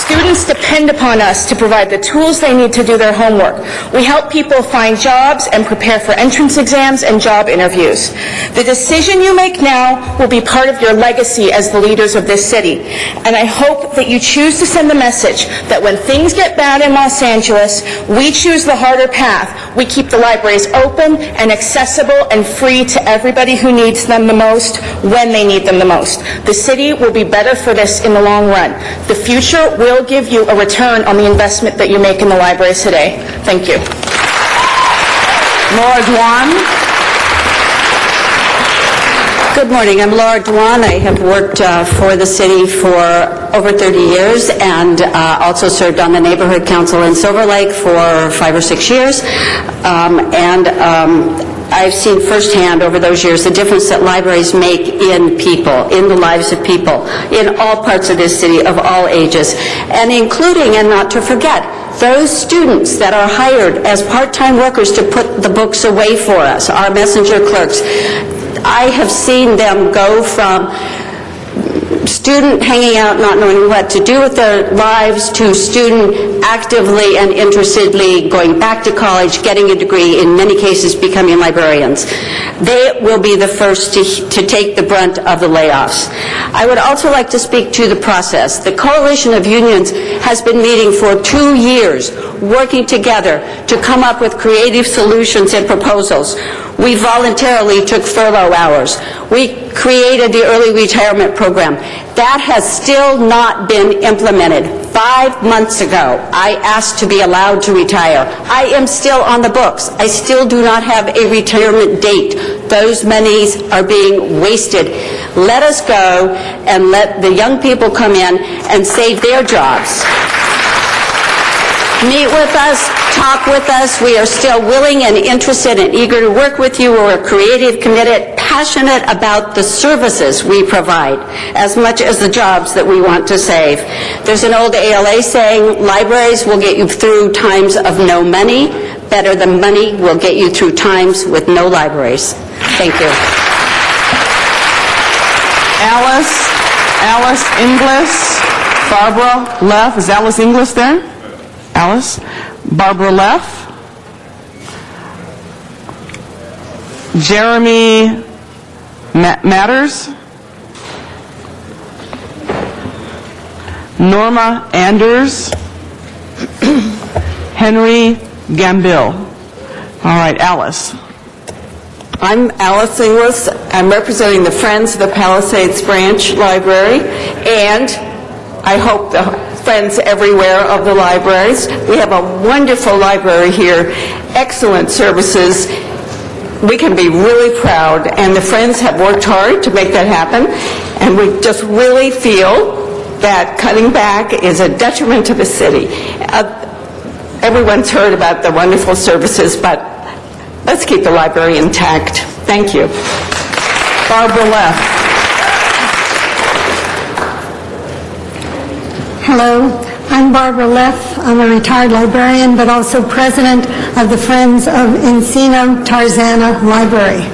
[SPEAKER 1] Students depend upon us to provide the tools they need to do their homework. We help people find jobs and prepare for entrance exams and job interviews. The decision you make now will be part of your legacy as the leaders of this city. And I hope that you choose to send the message that when things get bad in Los Angeles, we choose the harder path. We keep the libraries open and accessible and free to everybody who needs them the most when they need them the most. The city will be better for this in the long run. The future will give you a return on the investment that you make in the libraries today. Thank you.
[SPEAKER 8] Laura Dwan.
[SPEAKER 15] Good morning. I'm Laura Dwan. I have worked for the city for over 30 years and also served on the neighborhood council in Silver Lake for 5 or 6 years. I've seen firsthand over those years the difference that libraries make in people, in the lives of people, in all parts of this city of all ages, and including, and not to forget, those students that are hired as part-time workers to put the books away for us, our messenger clerks. I have seen them go from student hanging out not knowing what to do with their lives to student actively and interestedly going back to college, getting a degree, in many cases becoming librarians. They will be the first to take the brunt of the layoffs. I would also like to speak to the process. The Coalition of Unions has been meeting for 2 years, working together to come up with creative solutions and proposals. We voluntarily took furlough hours. We created the early retirement program. That has still not been implemented. 5 months ago, I asked to be allowed to retire. I am still on the books. I still do not have a retirement date. Those monies are being wasted. Let us go and let the young people come in and save their jobs. Meet with us, talk with us. We are still willing and interested and eager to work with you. We're creative, committed, passionate about the services we provide as much as the jobs that we want to save. There's an old ALA saying, libraries will get you through times of no money. Better than money will get you through times with no libraries. Thank you.
[SPEAKER 8] Alice Inglis. Barbara Leff. Is Alice Inglis there? Alice. Barbara Leff. Jeremy Matters. Norma Anders. Henry Gambill. All right, Alice.
[SPEAKER 16] I'm Alice Inglis. I'm representing the Friends of the Palisades Branch Library, and I hope the friends everywhere of the libraries. We have a wonderful library here, excellent services. We can be really proud, and the Friends have worked hard to make that happen, and we just really feel that cutting back is a detriment to the city. Everyone's heard about the wonderful services, but let's keep the library intact. Thank you.
[SPEAKER 8] Barbara Leff.
[SPEAKER 17] Hello, I'm Barbara Leff. I'm a retired librarian, but also president of the Friends of Encino Tarzana Library.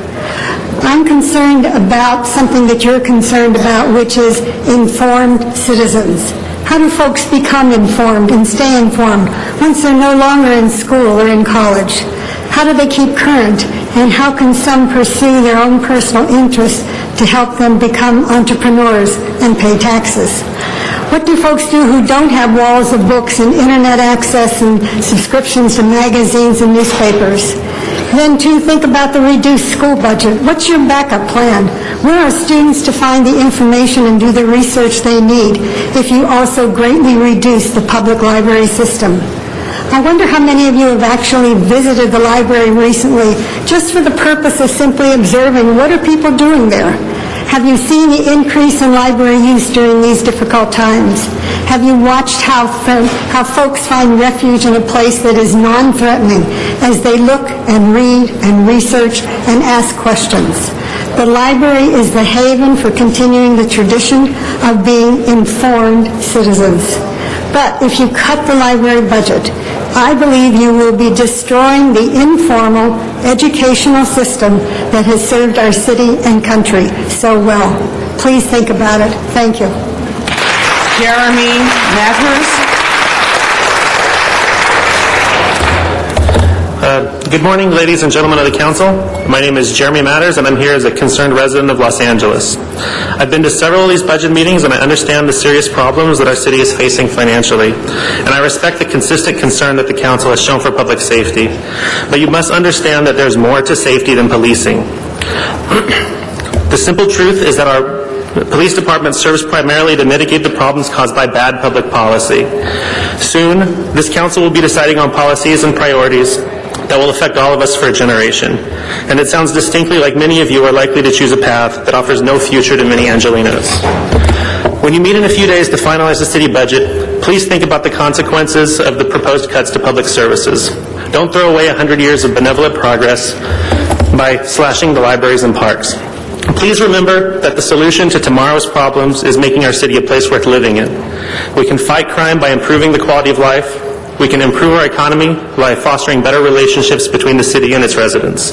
[SPEAKER 17] I'm concerned about something that you're concerned about, which is informed citizens. How do folks become informed and stay informed once they're no longer in school or in college? How do they keep current? And how can some pursue their own personal interests to help them become entrepreneurs and pay taxes? What do folks do who don't have walls of books and internet access and subscriptions to magazines and newspapers? Then, too, think about the reduced school budget. What's your backup plan? Where are students to find the information and do the research they need if you also greatly reduce the public library system? I wonder how many of you have actually visited the library recently just for the purpose of simply observing what are people doing there. Have you seen the increase in library use during these difficult times? Have you watched how folks find refuge in a place that is non-threatening as they look and read and research and ask questions? The library is the haven for continuing the tradition of being informed citizens. But if you cut the library budget, I believe you will be destroying the informal educational system that has served our city and country so well. Please think about it. Thank you.
[SPEAKER 8] Jeremy Mathers.
[SPEAKER 18] Good morning, ladies and gentlemen of the council. My name is Jeremy Matters, and I'm here as a concerned resident of Los Angeles. I've been to several of these budget meetings, and I understand the serious problems that our city is facing financially. And I respect the consistent concern that the council has shown for public safety. But you must understand that there's more to safety than policing. The simple truth is that our police department serves primarily to mitigate the problems caused by bad public policy. Soon, this council will be deciding on policies and priorities that will affect all of us for a generation. And it sounds distinctly like many of you are likely to choose a path that offers no future to many Angelinos. When you meet in a few days to finalize the city budget, please think about the consequences of the proposed cuts to public services. Don't throw away 100 years of benevolent progress by slashing the libraries and parks. Please remember that the solution to tomorrow's problems is making our city a place worth living in. We can fight crime by improving the quality of life. We can improve our economy by fostering better relationships between the city and its residents.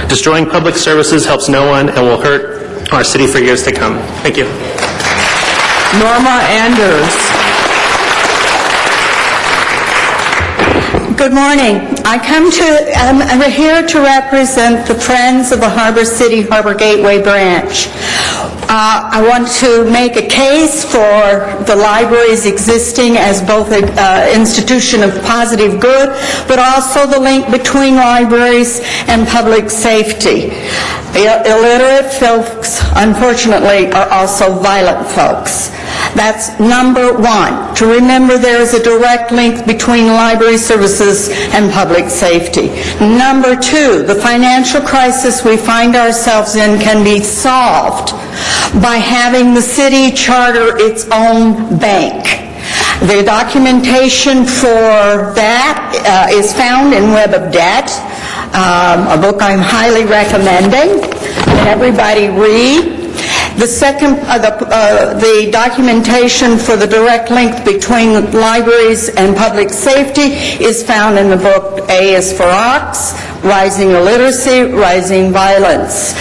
[SPEAKER 18] Destroying public services helps no one and will hurt our city for years to come. Thank you.
[SPEAKER 8] Norma Anders.
[SPEAKER 19] Good morning. I'm here to represent the Friends of the Harbor City Harbor Gateway branch. I want to make a case for the library's existing as both an institution of positive good, but also the link between libraries and public safety. Illiterate folks, unfortunately, are also violent folks. That's number one, to remember there is a direct link between library services and public safety. Number two, the financial crisis we find ourselves in can be solved by having the city charter its own bank. The documentation for that is found in Web of Debt, a book I'm highly recommending that everybody read. The second, the documentation for the direct link between libraries and public safety is found in the book A is for Ox, Rising Illiteracy, Rising Violence.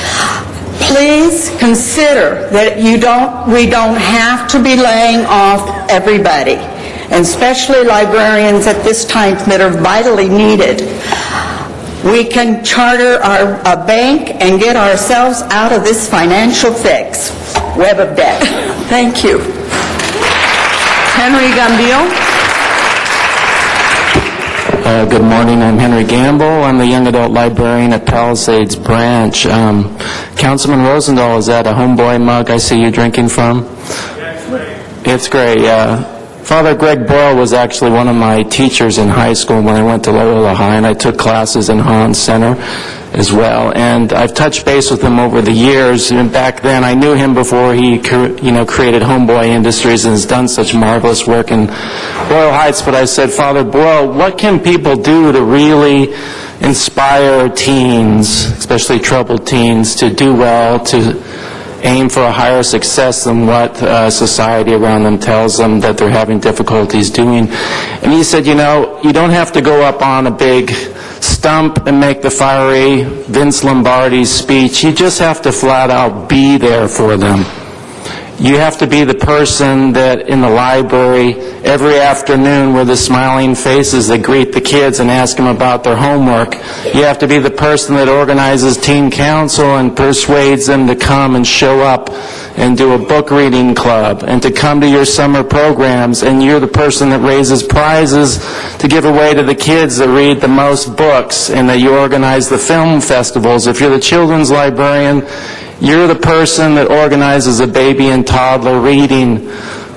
[SPEAKER 19] Please consider that we don't have to be laying off everybody, and especially librarians at this time that are vitally needed. We can charter a bank and get ourselves out of this financial fix. Web of Debt. Thank you.
[SPEAKER 8] Henry Gambill.
[SPEAKER 20] Good morning. I'm Henry Gamble. I'm the young adult librarian at Palisades Branch. Councilman Rosendahl, is that a homeboy mug I see you drinking from? It's great. Father Greg Boyle was actually one of my teachers in high school when I went to Loyola High, and I took classes in Hans Center as well. And I've touched base with him over the years. And back then, I knew him before he, created Homeboy Industries and has done such marvelous work in Royal Heights. But I said, Father Boyle, what can people do to really inspire teens, especially troubled teens, to do well, to aim for a higher success than what society around them tells them that they're having difficulties doing? And he said, you don't have to go up on a big stump and make the fiery Vince Lombardi speech. You just have to flat out be there for them. You have to be the person that in the library every afternoon with the smiling faces that greet the kids and ask them about their homework. You have to be the person that organizes teen council and persuades them to come and show up and do a book reading club and to come to your summer programs, and you're the person that raises prizes to give away to the kids that read the most books, and that you organize the film festivals. If you're the children's librarian, you're the person that organizes a baby and toddler reading,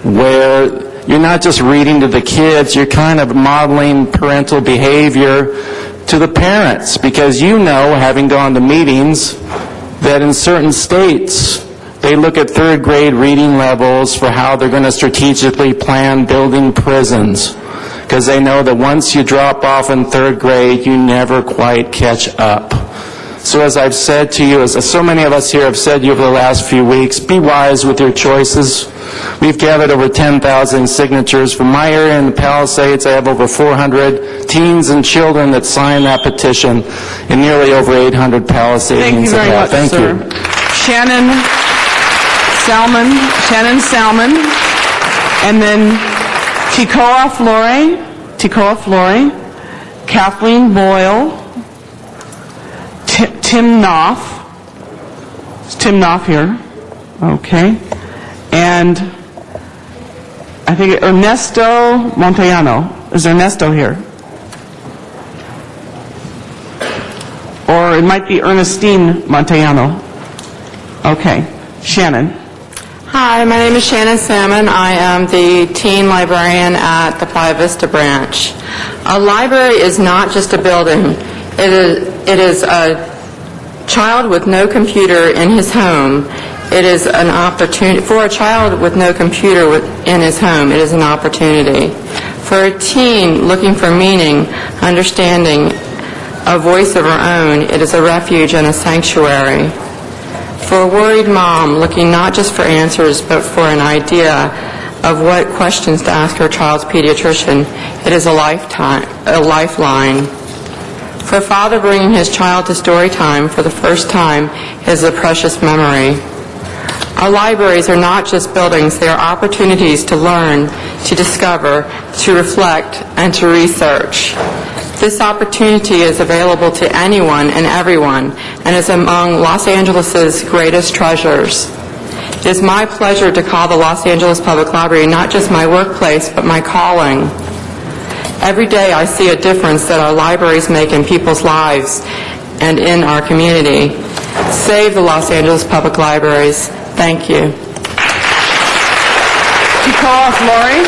[SPEAKER 20] where you're not just reading to the kids, you're kind of modeling parental behavior to the parents, because you know, having gone to meetings, that in certain states, they look at third grade reading levels for how they're going to strategically plan building prisons, because they know that once you drop off in third grade, you never quite catch up. So as I've said to you, as so many of us here have said to you over the last few weeks, be wise with your choices. We've gathered over 10,000 signatures. From my area in the Palisades, I have over 400 teens and children that signed that petition, and nearly over 800 Palisadians.
[SPEAKER 8] Thank you very much,
[SPEAKER 20] Thank
[SPEAKER 8] sir.
[SPEAKER 20] you.
[SPEAKER 8] Shannon Salmon, and then Tikoa Flore, Kathleen Boyle, Tim Knopf. Is Tim Knopf here? Okay. And I think Ernesto Montellano. Is Ernesto here? Or it might be Ernestine Montellano. Okay. Shannon.
[SPEAKER 24] Hi, my name is Shannon Salmon. I am the teen librarian at the Playa Vista branch. A library is not just a building. It is a child with no computer in his home. It is an opportunity for a child with no computer in his home. It is an opportunity for a teen looking for meaning, understanding, a voice of her own. It is a refuge and a sanctuary. For a worried mom looking not just for answers but for an idea of what questions to ask her child's pediatrician, it is a lifeline. For a father bringing his child to story time for the first time is a precious memory. Our libraries are not just buildings, they are opportunities to learn, to discover, to reflect, and to research. This opportunity is available to anyone and everyone, and is among Los Angeles' greatest treasures. It is my pleasure to call the Los Angeles Public Library not just my workplace, but my calling. Every day I see a difference that our libraries make in people's lives and in our community. Save the Los Angeles Public Libraries. Thank you.
[SPEAKER 8] Tikoa Flore.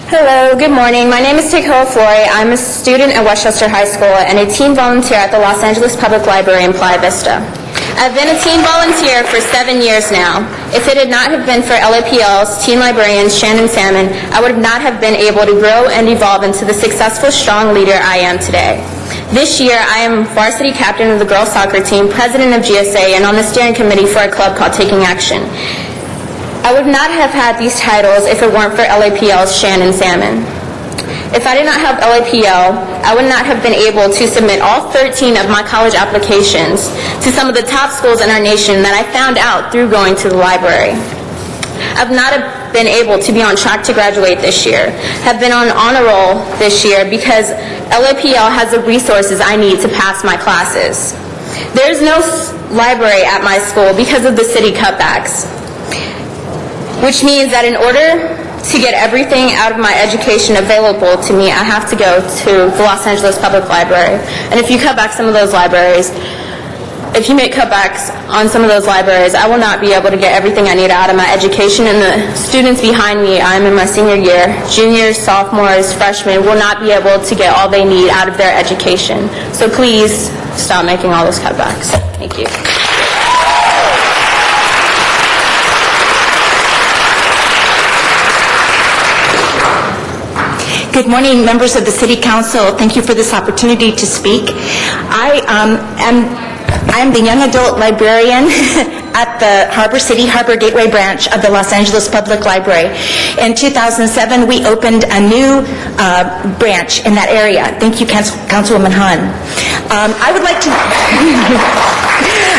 [SPEAKER 5] Hello, good morning. My name is Tikoa Flore. I'm a student at Westchester High School and a teen volunteer at the Los Angeles Public Library in Playa Vista. I've been a teen volunteer for 7 years now. If it had not have been for LAPL's teen librarian Shannon Salmon, I would not have been able to grow and evolve into the successful, strong leader I am today. This year, I am varsity captain of the girls soccer team, president of GSA, and on the steering committee for a club called Taking Action. I would not have had these titles if it weren't for LAPL's Shannon Salmon. If I did not have LAPL, I would not have been able to submit all 13 of my college applications to some of the top schools in our nation that I found out through going to the library. I've not been able to be on track to graduate this year, have been on honor roll this year because LAPL has the resources I need to pass my classes. There's no library at my school because of the city cutbacks, which means that in order to get everything out of my education available to me, I have to go to the Los Angeles Public Library. And if you cut back some of those libraries, if you make cutbacks on some of those libraries, I will not be able to get everything I need out of my education. And the students behind me, I'm in my senior year, juniors, sophomores, freshmen, will not be able to get all they need out of their education. So please stop making all those cutbacks. Thank you.
[SPEAKER 3] Good morning, members of the City Council. Thank you for this opportunity to speak. I am the young adult librarian at the Harbor City Harbor Gateway branch of the Los Angeles Public Library. In 2007, we opened a new branch in that area. Thank you, Councilwoman Hahn. I would like to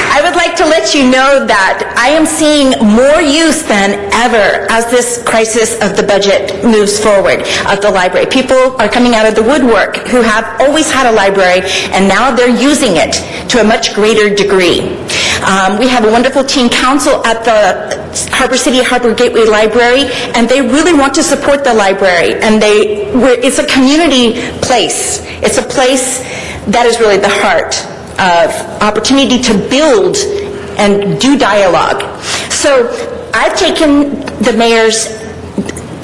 [SPEAKER 3] I would like to let you know that I am seeing more use than ever as this crisis of the budget moves forward of the library. People are coming out of the woodwork who have always had a library, and now they're using it to a much greater degree. We have a wonderful teen council at the Harbor City Harbor Gateway Library, and they really want to support the library. And it's a community place. It's a place that is really the heart of opportunity to build and do dialogue. So I've taken the mayor's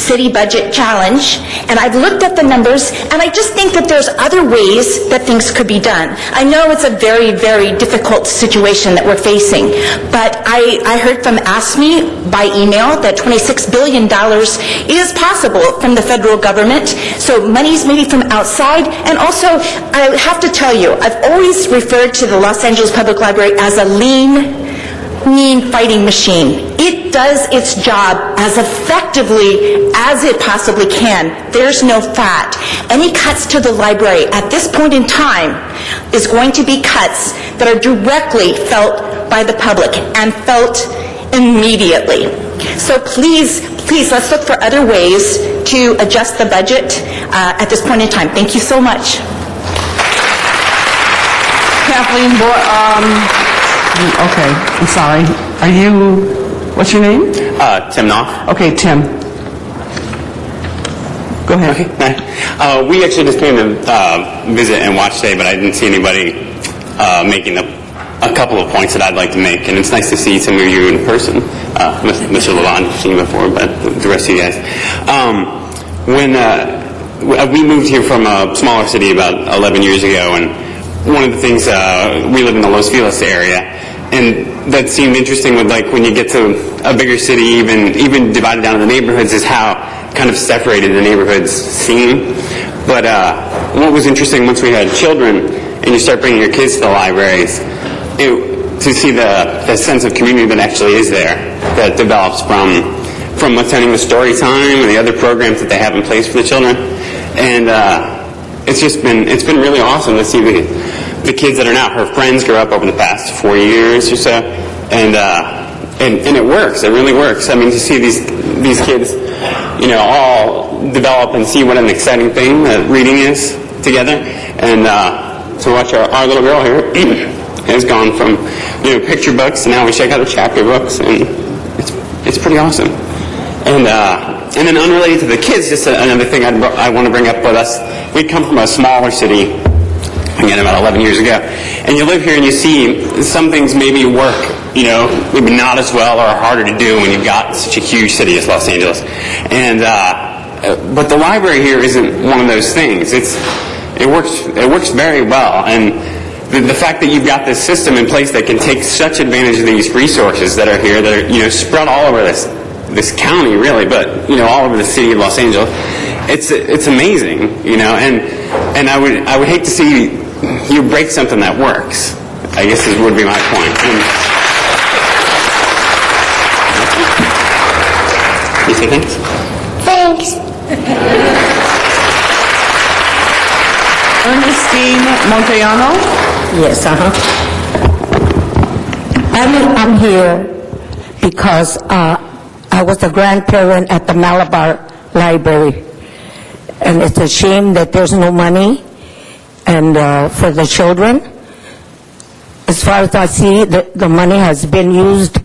[SPEAKER 3] city budget challenge, and I've looked at the numbers, and I just think that there's other ways that things could be done. I know it's a very, very difficult situation that we're facing, but I heard from ASME by email that $26 billion is possible from the federal government, so money's maybe from outside. And also, I have to tell you, I've always referred to the Los Angeles Public Library as a lean fighting machine. It does its job as effectively as it possibly can. There's no fat. Any cuts to the library at this point in time is going to be cuts that are directly felt by the public and felt immediately. So please, let's look for other ways to adjust the budget at this point in time. Thank you so much.
[SPEAKER 8] Kathleen, okay, I'm sorry. What's your name?
[SPEAKER 4] Tim Knopf.
[SPEAKER 8] Okay, Tim. Go ahead.
[SPEAKER 4] Okay. We actually just came to visit and watch today, but I didn't see anybody making a couple of points that I'd like to make, and it's nice to see some of you in person. Mr. Lavon, I've seen you before, but the rest of you guys. When we moved here from a smaller city about 11 years ago, and one of the things, we live in the Los Feliz area, and that seemed interesting with, like, when you get to a bigger city, even divided down into neighborhoods, is how kind of separated the neighborhoods seem. But what was interesting once we had children and you start bringing your kids to the libraries, to see the sense of community that actually is there, that develops from attending the story time and the other programs that they have in place for the children. And it's been really awesome to see the kids that are now her friends grow up over the past 4 years or so, and it works. It really works. I mean, to see these kids, all develop and see what an exciting thing that reading is together, and to watch our little girl here has gone from picture books, and now we check out the chapter books, and it's pretty awesome. And then unrelated to the kids, just another thing I want to bring up with us. We come from a smaller city, again, about 11 years ago. And you live here and you see some things maybe work, maybe not as well or harder to do when you've got such a huge city as Los Angeles. And, but the library here isn't one of those things. It works very well. And the fact that you've got this system in place that can take such advantage of these resources that are here, that are, spread all over this county, really, but all over the city of Los Angeles, it's amazing, and I would hate to see you break something that works. I guess this would be my point. You say thanks?
[SPEAKER 5] Thanks.
[SPEAKER 8] Ernestine Montellano?
[SPEAKER 12] Yes, I'm here because I was a grandparent at the Malabar Library, and it's a shame that there's no money and for the children. As far as I see, the money has been used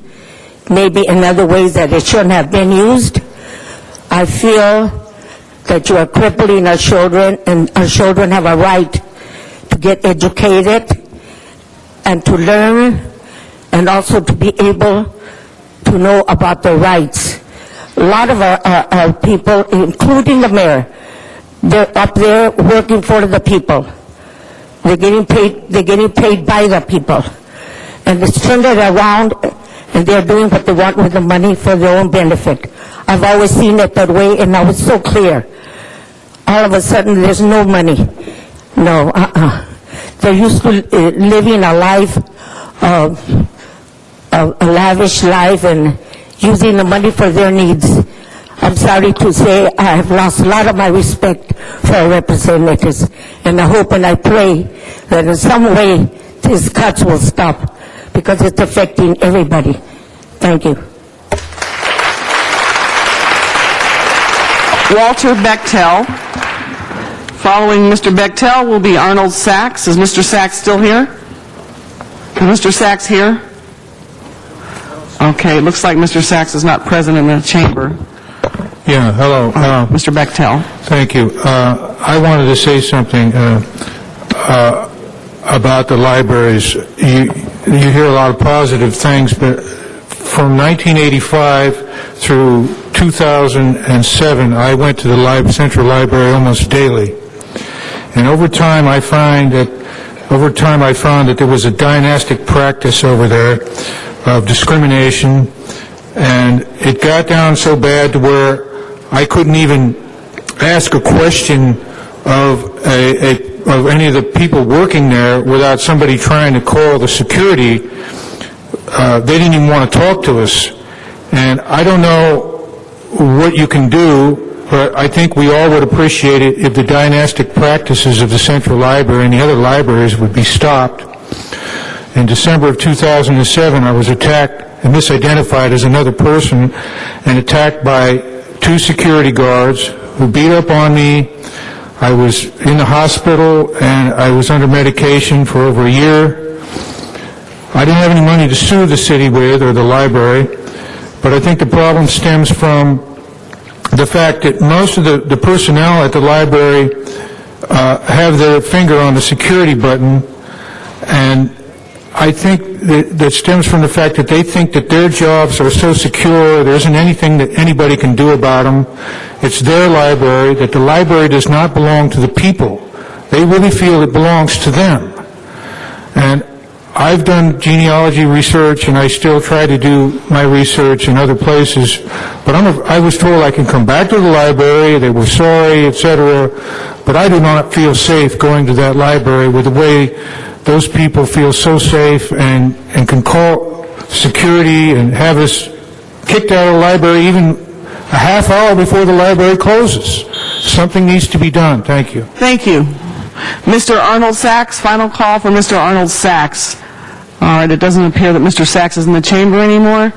[SPEAKER 12] maybe in other ways that it shouldn't have been used. I feel that you are crippling our children, and our children have a right to get educated and to learn, and also to be able to know about their rights. A lot of our people, including the mayor, they're up there working for the people. They're getting paid by the people. And it's turned it around, and they're doing what they want with the money for their own benefit. I've always seen it that way, and now it's so clear. All of a sudden, there's no money. No, They're used to living a life, a lavish life, and using the money for their needs. I'm sorry to say I have lost a lot of my respect for our representatives, and I hope and I pray that in some way these cuts will stop,
[SPEAKER 17] because it's affecting everybody. Thank you.
[SPEAKER 8] Walter Bechtel. Following Mr. Bechtel will be Arnold Sachs. Is Mr. Sachs still here? Is Mr. Sachs here? Okay, it looks like Mr. Sachs is not present in the chamber.
[SPEAKER 2] Yeah, hello.
[SPEAKER 8] Mr. Bechtel.
[SPEAKER 2] Thank you. I wanted to say something about the libraries. You hear a lot of positive things, but from 1985 through 2007, I went to the Central Library almost daily. And over time, I found that there was a dynastic practice over there of discrimination, and it got down so bad to where I couldn't even ask a question of any of the people working there without somebody trying to call the security. They didn't even want to talk to us. And I don't know what you can do, but I think we all would appreciate it if the dynastic practices of the Central Library and the other libraries would be stopped. In December of 2007, I was attacked and misidentified as another person and attacked by 2 security guards who beat up on me. I was in the hospital and I was under medication for over a year. I didn't have any money to sue the city with or the library, but I think the problem stems from the fact that most of the personnel at the library have their finger on the security button, and I think that stems from the fact that they think that their jobs are so secure, there isn't anything that anybody can do about them. It's their library, that the library does not belong to the people. They really feel it belongs to them. And I've done genealogy research, and I still try to do my research in other places, but I was told I can come back to the library, they were sorry, etc., but I do not feel safe going to that library with the way those people feel so safe and can call security and have us kicked out of the library even a half hour before the library closes. Something needs to be done. Thank you.
[SPEAKER 8] Thank you. Mr. Arnold Sachs, final call for Mr. Arnold Sachs. All right, it doesn't appear that Mr. Sachs is in the chamber anymore,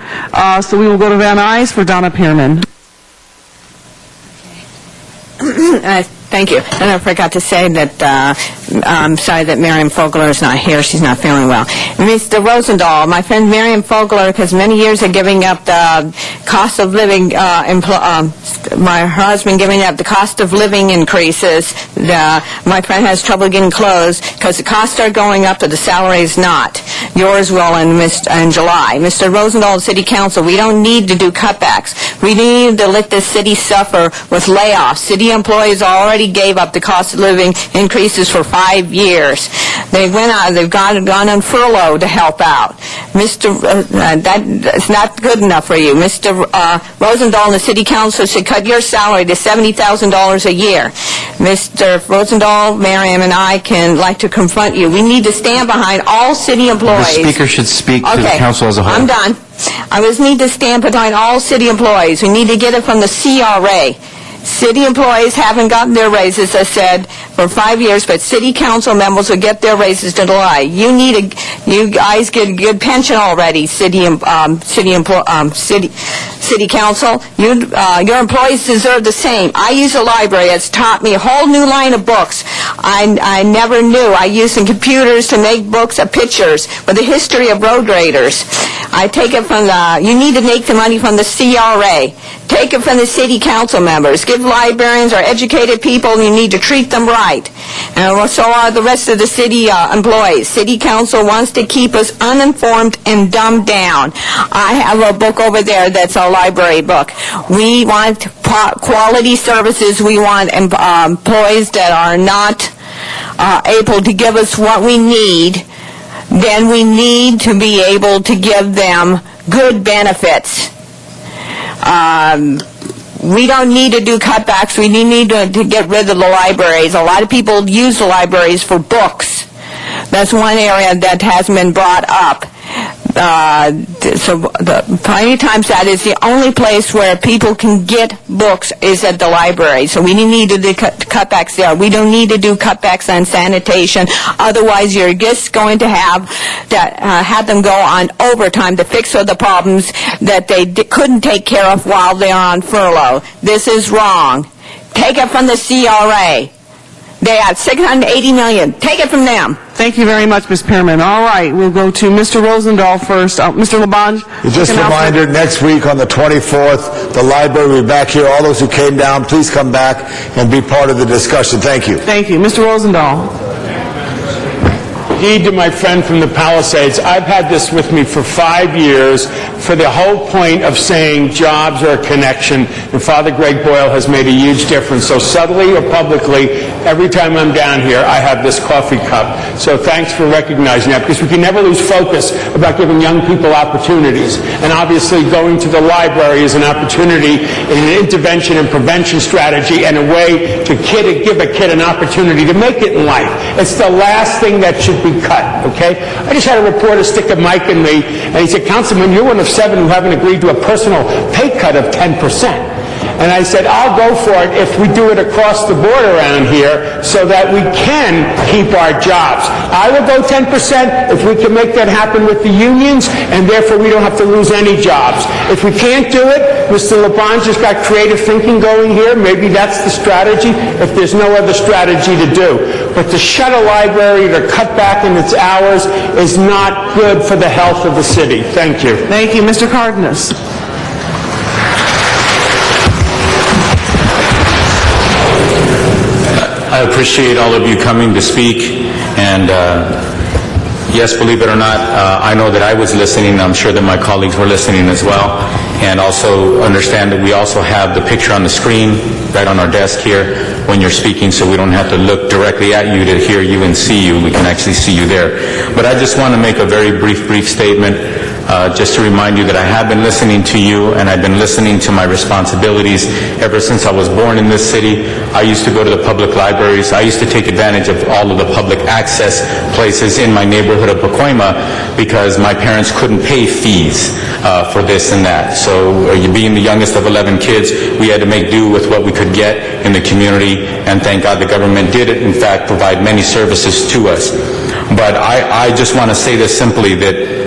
[SPEAKER 8] so we will go to Van Nuys for Donna Pearman.
[SPEAKER 9] Thank you. And I forgot to say that I'm sorry that Miriam Fogler is not here. She's not feeling well. Mr. Rosendahl, my friend Miriam Fogler has many years of giving up the cost of living, my husband giving up the cost of living increases. My friend has trouble getting clothes because the costs are going up, but the salary is not. Yours will in July. Mr. Rosendahl, City Council, we don't need to do cutbacks. We need to let this city suffer with layoffs. City employees already gave up the cost of living increases for 5 years. They've gone on furlough to help out. That's not good enough for you. Mr. Rosendahl and the City Council should cut your salary to $70,000 a year. Mr. Rosendahl, Miriam, and I can like to confront you. We need to stand behind all city employees.
[SPEAKER 11] The speaker should speak to the council as a whole.
[SPEAKER 9] I'm done. Need to stand behind all city employees. We need to get it from the CRA. City employees haven't gotten their raises, I said, for 5 years, but city council members will get their raises in July. You guys get a good pension already, city council. Your employees deserve the same. I use a library. It's taught me a whole new line of books I never knew. I use some computers to make books of pictures with the history of road raiders. I take it from you need to make the money from the CRA. Take it from the city council members. Give librarians are educated people, and you need to treat them right. And so are the rest of the city employees. City council wants to keep us uninformed and dumbed down. I have a book over there that's a library book. We want quality services. We want employees that are not able to give us what we need. Then we need to be able to give them good benefits. We don't need to do cutbacks. We need to get rid of the libraries. A lot of people use the libraries for books. That's one area that hasn't been brought up. many times that is the only place where people can get books is at the library. So we need to do cutbacks there. We don't need to do cutbacks on sanitation. Otherwise, you're just going to have them go on overtime to fix all the problems that they couldn't take care of while they're on furlough. This is wrong. Take it from the CRA. They have $680 million. Take it from them.
[SPEAKER 8] Thank you very much, Ms. Pearman. All right, we'll go to Mr. Rosendahl first. Mr. Labange?
[SPEAKER 13] Just a reminder, next week on the 24th, the library will be back here. All those who came down, please come back and be part of the discussion. Thank you.
[SPEAKER 8] Thank you. Mr. Rosendahl?
[SPEAKER 10] Heed to my friend from the Palisades. I've had this with me for 5 years for the whole point of saying jobs are a connection, and Father Greg Boyle has made a huge difference. So subtly or publicly, every time I'm down here, I have this coffee cup. So thanks for recognizing that, because we can never lose focus about giving young people opportunities. And obviously going to the library is an opportunity, an intervention and prevention strategy, and a way to give a kid an opportunity to make it in life. It's the last thing that should be cut, okay? I just had a reporter stick a mic in me, and he said, Councilman, you're one of 7 who haven't agreed to a personal pay cut of 10%. And I said, I'll go for it if we do it across the board around here so that we can keep our jobs. I will go 10% if we can make that happen with the unions, and therefore we don't have to lose any jobs. If we can't do it, Mr. Labange has got creative thinking going here. Maybe that's the strategy if there's no other strategy to do. But to shut a library, to cut back in its hours, is not good for the health of the city. Thank you.
[SPEAKER 8] Thank you. Mr. Cardenas?
[SPEAKER 11] I appreciate all of you coming to speak, and yes, believe it or not, I know that I was listening. I'm sure that my colleagues were listening as well, and also understand that we also have the picture on the screen right on our desk here when you're speaking, so we don't have to look directly at you to hear you and see you. We can actually see you there. But I just want to make a very brief statement. Just to remind you that I have been listening to you, and I've been listening to my responsibilities ever since I was born in this city. I used to go to the public libraries. I used to take advantage of all of the public access places in my neighborhood of Pacoima because my parents couldn't pay fees for this and that. So being the youngest of 11 kids, we had to make do with what we could get in the community, and thank God the government did, in fact, provide many services to us. But I just want to say this simply, that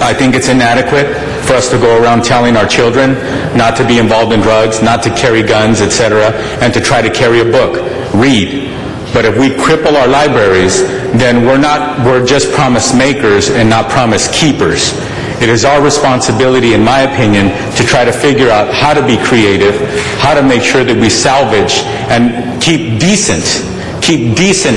[SPEAKER 11] I think it's inadequate for us to go around telling our children not to be involved in drugs, not to carry guns, etc., and to try to carry a book, read. But if we cripple our libraries, then we're just promise makers and not promise keepers. It is our responsibility, in my opinion, to try to figure out how to be creative, how to make sure that we salvage and keep decent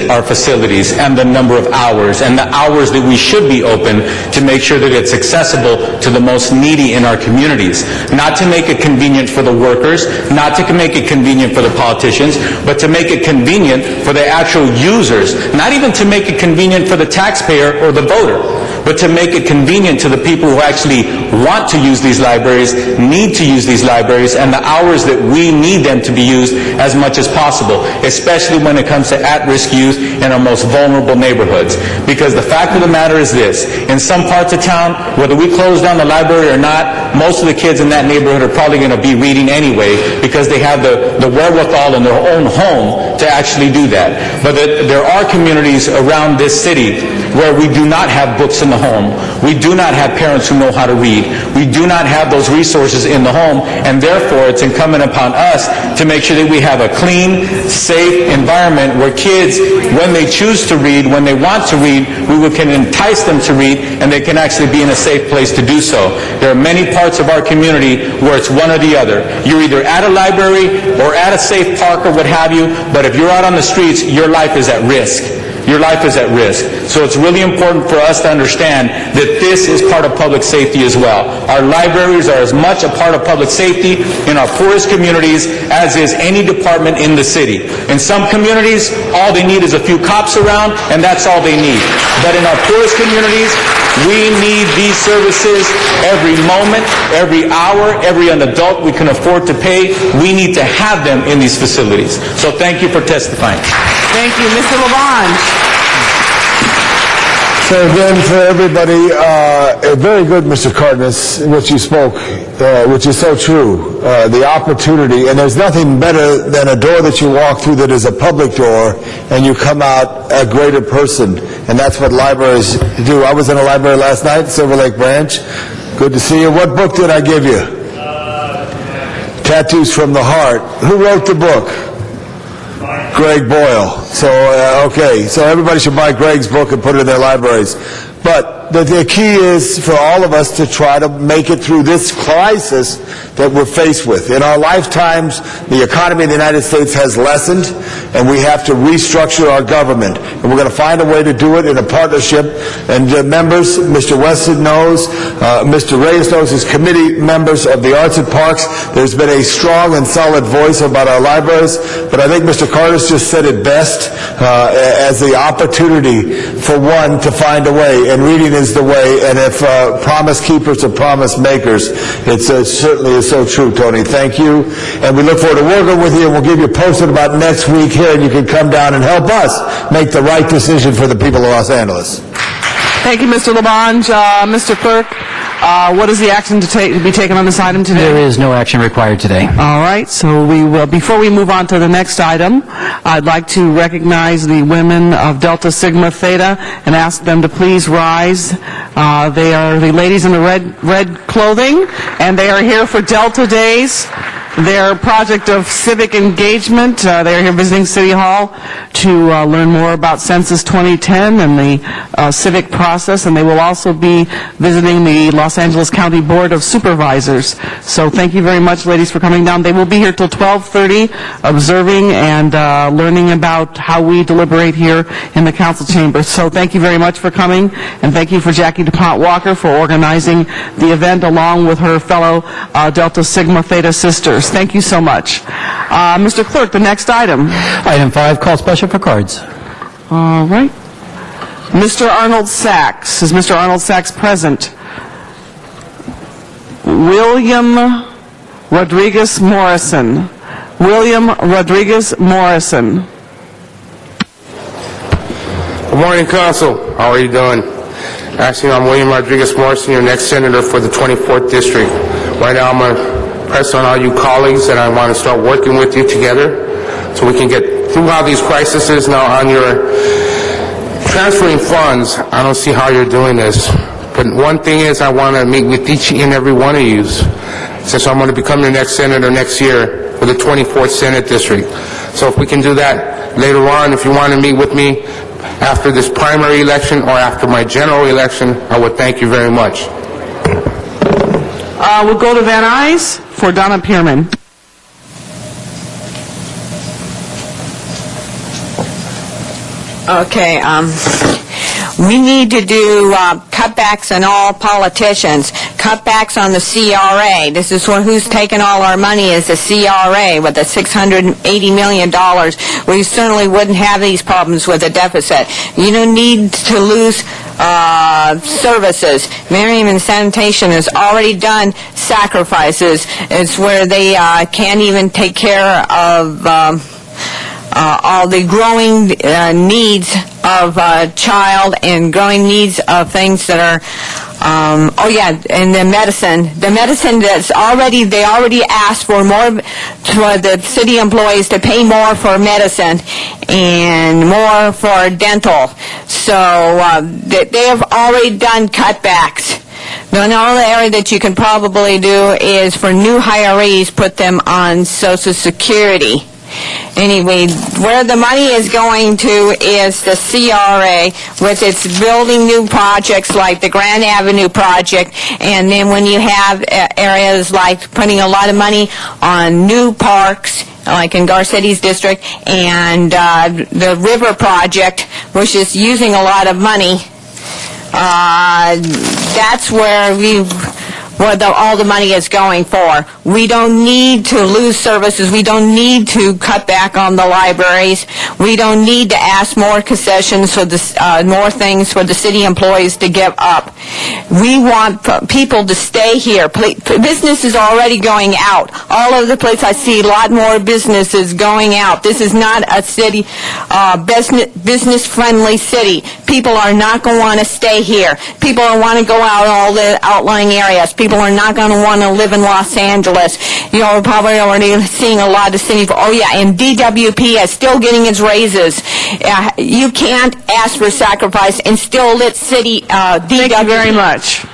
[SPEAKER 11] our facilities and the number of hours and the hours that we should be open, to make sure that it's accessible to the most needy in our communities. Not to make it convenient for the workers, not to make it convenient for the politicians, but to make it convenient for the actual users. Not even to make it convenient for the taxpayer or the voter, but to make it convenient to the people who actually want to use these libraries, need to use these libraries, and the hours that we need them to be used as much as possible, especially when it comes to at-risk youth in our most vulnerable neighborhoods. Because the fact of the matter is this: in some parts of town, whether we close down the library or not, most of the kids in that neighborhood are probably going to be reading anyway, because they have the wherewithal in their own home to actually do that. But there are communities around this city where we do not have books in the home. We do not have parents who know how to read. We do not have those resources in the home, and therefore it's incumbent upon us to make sure that we have a clean, safe environment where kids, when they choose to read, when they want to read, we can entice them to read, and they can actually be in a safe place to do so. There are many parts of our community where it's one or the other. You're either at a library or at a safe park or what have you, but if you're out on the streets, your life is at risk. Your life is at risk. So it's really important for us to understand that this is part of public safety as well. Our libraries are as much a part of public safety in our poorest communities as is any department in the city. In some communities, all they need is a few cops around, and that's all they need. But in our poorest communities, we need these services every moment, every hour, every adult we can afford to pay. We need to have them in these facilities. So thank you for testifying.
[SPEAKER 8] Thank you. Mr. Labange?
[SPEAKER 13] So again, for everybody, very good, Mr. Cardenas, what you spoke, which is so true. The opportunity, and there's nothing better than a door that you walk through that is a public door, and you come out a greater person. And that's what libraries do. I was in a library last night, Silver Lake Branch. Good to see you. What book did I give you? Tattoos from the Heart. Who wrote the book? Greg Boyle. So, okay, so everybody should buy Greg's book and put it in their libraries. But the key is for all of us to try to make it through this crisis that we're faced with. In our lifetimes, the economy of the United States has lessened, and we have to restructure our government. And we're going to find a way to do it in a partnership. And members, Mr. Weston knows, Mr. Reyes knows, as committee members of the Arts and Parks, there's been a strong and solid voice about our libraries. But I think Mr. Carter's just said it best, as the opportunity for one to find a way. And reading is the way, and if promise keepers are promise makers, it certainly is so true, Tony. Thank you, and we look forward to working with you, and we'll give you posted about next week here, and you can come down and help us make the right decision for the people of Los Angeles.
[SPEAKER 8] Thank you, Mr. Labange. Mr. Clerk, what is the action to be taken on this item today?
[SPEAKER 6] There is no action required today.
[SPEAKER 8] All right, so we will, before we move on to the next item, I'd like to recognize the women of Delta Sigma Theta and ask them to please rise. They are the ladies in the red clothing, and they are here for Delta Days, their project of civic engagement. They're here visiting City Hall to learn more about Census 2010 and the civic process, and they will also be visiting the Los Angeles County Board of Supervisors. So thank you very much, ladies, for coming down. They will be here till 12:30, observing and learning about how we deliberate here in the council chamber. So thank you very much for coming, and thank you for Jackie DuPont Walker for organizing the event along with her fellow Delta Sigma Theta sisters. Thank you so much. Mr. Clerk, the next item.
[SPEAKER 6] Item 5, call special for cards.
[SPEAKER 8] All right. Mr. Arnold Sachs. Is Mr. Arnold Sachs present? William Rodriguez Morrison. William Rodriguez Morrison.
[SPEAKER 21] Good morning, Council. How are you doing? Actually, I'm William Rodriguez Morrison, your next senator for the 24th District. Right now, I'm going to press on all you colleagues, and I want to start working with you together so we can get through all these crises. Now, on your transferring funds, I don't see how you're doing this. But one thing is, I want to meet with each and every one of you, since I'm going to become your next senator next year for the 24th Senate District. So if we can do that later on, if you want to meet with me after this primary election or after my general election, I would thank you very much.
[SPEAKER 8] We'll go to Van Nuys for Donna Pearman.
[SPEAKER 9] Okay, we need to do cutbacks on all politicians, cutbacks on the CRA. This is who's taking all our money is the CRA with the $680 million. We certainly wouldn't have these problems with a deficit. You don't need to lose services. Merriam Sanitation has already done sacrifices. It's where they can't even take care of all the growing needs of a child and growing needs of things that are, and the medicine that's already, they already asked for more, for the city employees to pay more for medicine and more for dental. So they have already done cutbacks. The only area that you can probably do is for new hirees, put them on Social Security. Anyway, where the money is going to is the CRA with its building new projects like the Grand Avenue project, and then when you have areas like putting a lot of money on new parks, like in Garcetti's district, and the river project, which is using a lot of money, that's where what all the money is going for. We don't need to lose services. We don't need to cut back on the libraries. We don't need to ask more concessions for more things for the city employees to give up. We want people to stay here. Business is already going out. All over the place I see a lot more businesses going out. This is not a city, business-friendly city. People are not going to want to stay here. People want to go out in all the outlying areas. People are not going to want to live in Los Angeles. You know, we're probably already seeing a lot of cities. Oh, yeah, and DWP is still getting its raises. You can't ask for sacrifice and still let city DWP.
[SPEAKER 8] Thank you very much.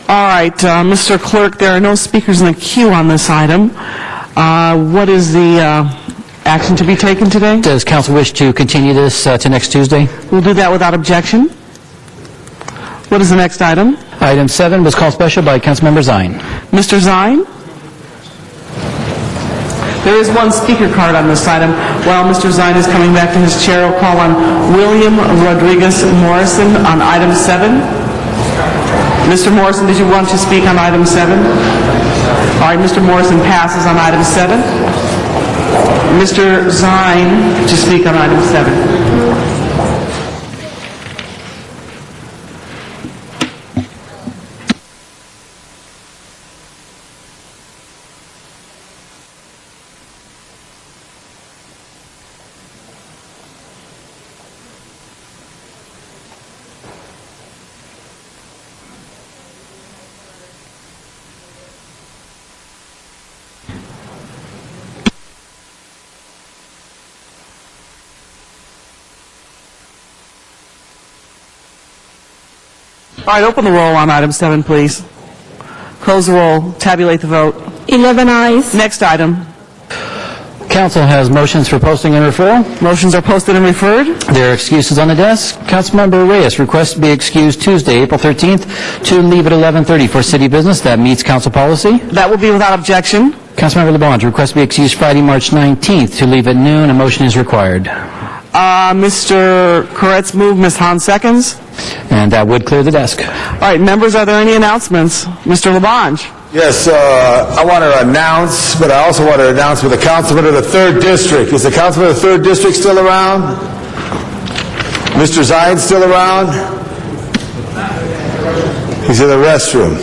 [SPEAKER 8] All right, Mr. Clerk, there are no speakers in the queue on this item. What is the action to be taken today?
[SPEAKER 6] Does council wish to continue this to next Tuesday?
[SPEAKER 8] We'll do that without objection. What is the next item?
[SPEAKER 6] Item 7 was called special by Councilmember Zine.
[SPEAKER 8] Mr. Zine? There is one speaker card on this item. While Mr. Zine is coming back to his chair, I'll call on William Rodriguez Morrison on item 7. Mr. Morrison, did you want to speak on item 7? All right, Mr. Morrison passes on item 7. Mr. Zine to speak on item 7. All right, open the roll on item 7, please. Close the roll. Tabulate the vote.
[SPEAKER 17] 11 ayes.
[SPEAKER 8] Next item.
[SPEAKER 6] Council has motions for posting and referral.
[SPEAKER 8] Motions are posted and referred.
[SPEAKER 6] There are excuses on the desk. Councilmember Reyes requests to be excused Tuesday, April 13th, to leave at 11:30 for city business. That meets council policy.
[SPEAKER 8] That will be without objection.
[SPEAKER 6] Councilmember LeBlanc requests to be excused Friday, March 19th, to leave at noon. A motion is required.
[SPEAKER 8] Mr. Koretz moved, Ms. Hahn seconds.
[SPEAKER 6] And that would clear the desk.
[SPEAKER 8] All right, members, are there any announcements? Mr. LeBlanc.
[SPEAKER 13] Yes, I want to announce, but I also want to announce with the councilman of the 3rd District. Is the councilman of the 3rd District still around? Mr. Zine still around? He's in the restroom.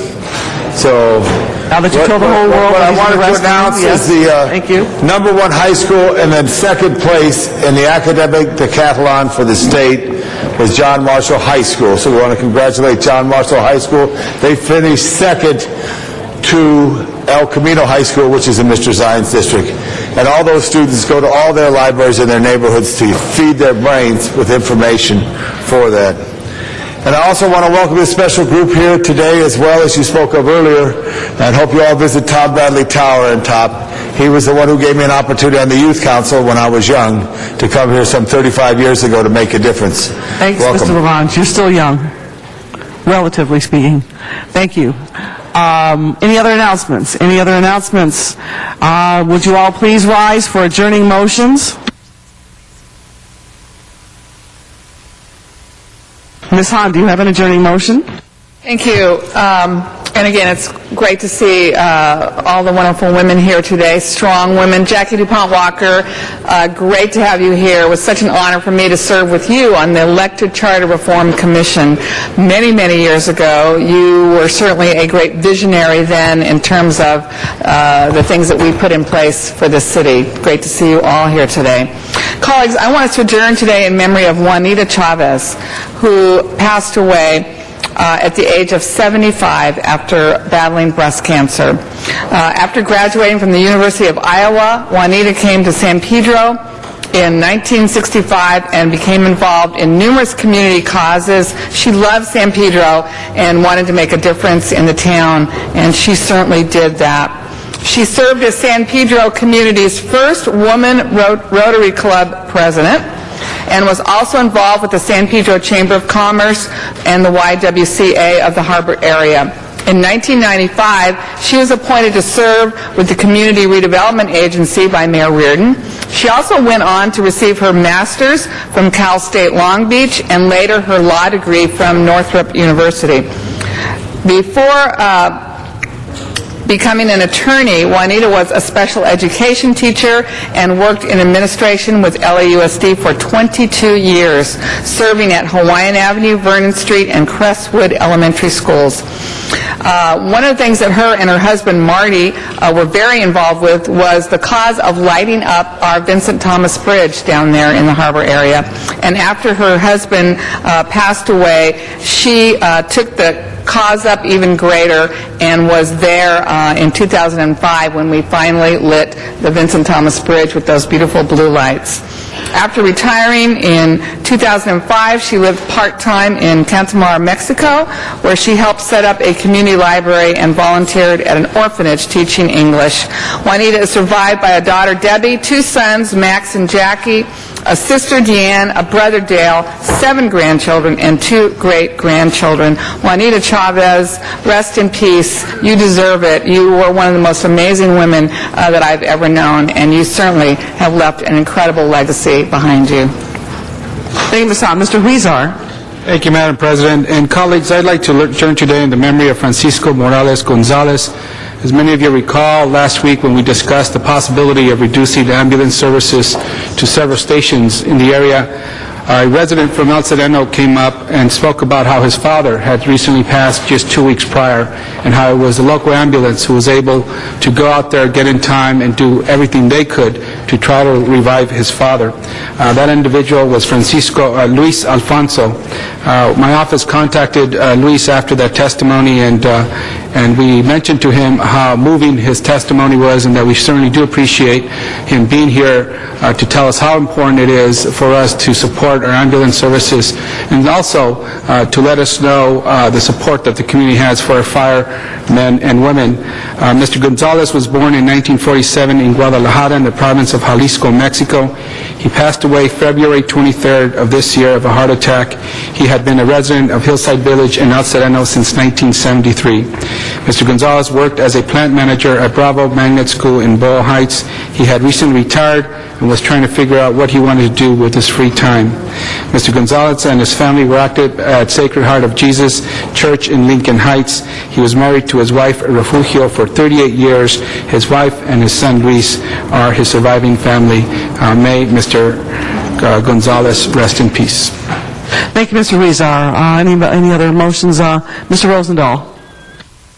[SPEAKER 13] So,
[SPEAKER 8] now that you told the whole world
[SPEAKER 13] what I wanted to announce is the number 1 high school and then 2nd place in the academic decathlon for the state was John Marshall High School. So we want to congratulate John Marshall High School. They finished 2nd to El Camino High School, which is in Mr. Zine's district. And all those students go to all their libraries in their neighborhoods to feed their brains with information for that. And I also want to welcome this special group here today, as well as you spoke of earlier, and hope you all visit Tom Bradley Tower in Top. He was the one who gave me an opportunity on the Youth Council when I was young to come here some 35 years ago to make a difference.
[SPEAKER 8] Thanks,
[SPEAKER 13] welcome.
[SPEAKER 8] Mr. LeBlanc. You're still young, relatively speaking. Thank you. Any other announcements? Any other announcements? Would you all please rise for adjourning motions? Ms. Hahn, do you have an adjourning motion?
[SPEAKER 7] Thank you. And again, it's great to see all the wonderful women here today, strong women. Jackie DuPont Walker, great to have you here. It was such an honor for me to serve with you on the Elected Charter Reform Commission many, many years ago. You were certainly a great visionary then in terms of the things that we put in place for this city. Great to see you all here today. Colleagues, I want us to adjourn today in memory of Juanita Chavez, who passed away at the age of 75 after battling breast cancer. After graduating from the University of Iowa, Juanita came to San Pedro in 1965 and became involved in numerous community causes. She loved San Pedro and wanted to make a difference in the town, and she certainly did that. She served as San Pedro community's first woman Rotary Club president, and was also involved with the San Pedro Chamber of Commerce and the YWCA of the Harbor area. In 1995, she was appointed to serve with the Community Redevelopment Agency by Mayor Reardon. She also went on to receive her master's from Cal State Long Beach and later her law degree from Northrop University. Before Becoming an attorney, Juanita was a special education teacher and worked in administration with LAUSD for 22 years, serving at Hawaiian Avenue, Vernon Street, and Crestwood Elementary Schools. One of the things that her and her husband Marty were very involved with was the cause of lighting up our Vincent Thomas Bridge down there in the harbor area. And after her husband passed away, she took the cause up even greater and was there in 2005 when we finally lit the Vincent Thomas Bridge with those beautiful blue lights. After retiring in 2005, she lived part-time in Cantamar, Mexico, where she helped set up a community library and volunteered at an orphanage teaching English. Juanita is survived by a daughter, Debbie, 2 sons, Max and Jackie, a sister, Deanne, a brother, Dale, 7 grandchildren, and 2 great-grandchildren. Juanita Chavez, rest in peace. You deserve it. You were one of the most amazing women that I've ever known, and you certainly have left an incredible legacy behind you.
[SPEAKER 8] Thank you, Mr. Huizar.
[SPEAKER 1] Thank you, Madam President. And colleagues, I'd like to turn today in the memory of Francisco Morales Gonzalez. As many of you recall, last week when we discussed the possibility of reducing ambulance services to several stations in the area, a resident from El Sereno came up and spoke about how his father had recently passed just 2 weeks prior, and how it was the local ambulance who was able to go out there, get in time, and do everything they could to try to revive his father. That individual was Luis Alfonso. My office contacted Luis after that testimony, and we mentioned to him how moving his testimony was, and that we certainly do appreciate him being here to tell us how important it is for us to support our ambulance services, and also to let us know the support that the community has for our firemen and women. Mr. Gonzalez was born in 1947 in Guadalajara in the province of Jalisco, Mexico. He passed away February 23rd of this year of a heart attack. He had been a resident of Hillside Village in El Sereno since 1973. Mr. Gonzalez worked as a plant manager at Bravo Magnet School in Boyle Heights. He had recently retired and was trying to figure out what he wanted to do with his free time. Mr. Gonzalez and his family were active at Sacred Heart of Jesus Church in Lincoln Heights. He was married to his wife, Refugio, for 38 years. His wife and his son, Luis, are his surviving family. May Mr. Gonzalez rest in peace.
[SPEAKER 8] Thank you, Mr. Huizar. Any other motions? Mr. Rosendahl.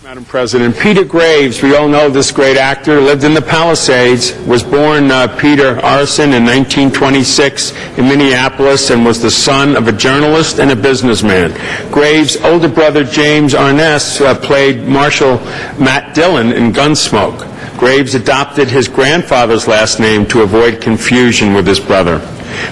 [SPEAKER 10] Madam President, Peter Graves, we all know this great actor, lived in the Palisades, was born Peter Arson in 1926 in Minneapolis, and was the son of a journalist and a businessman. Graves' older brother, James Arness, played Marshal Matt Dillon in Gunsmoke. Graves adopted his grandfather's last name to avoid confusion with his brother.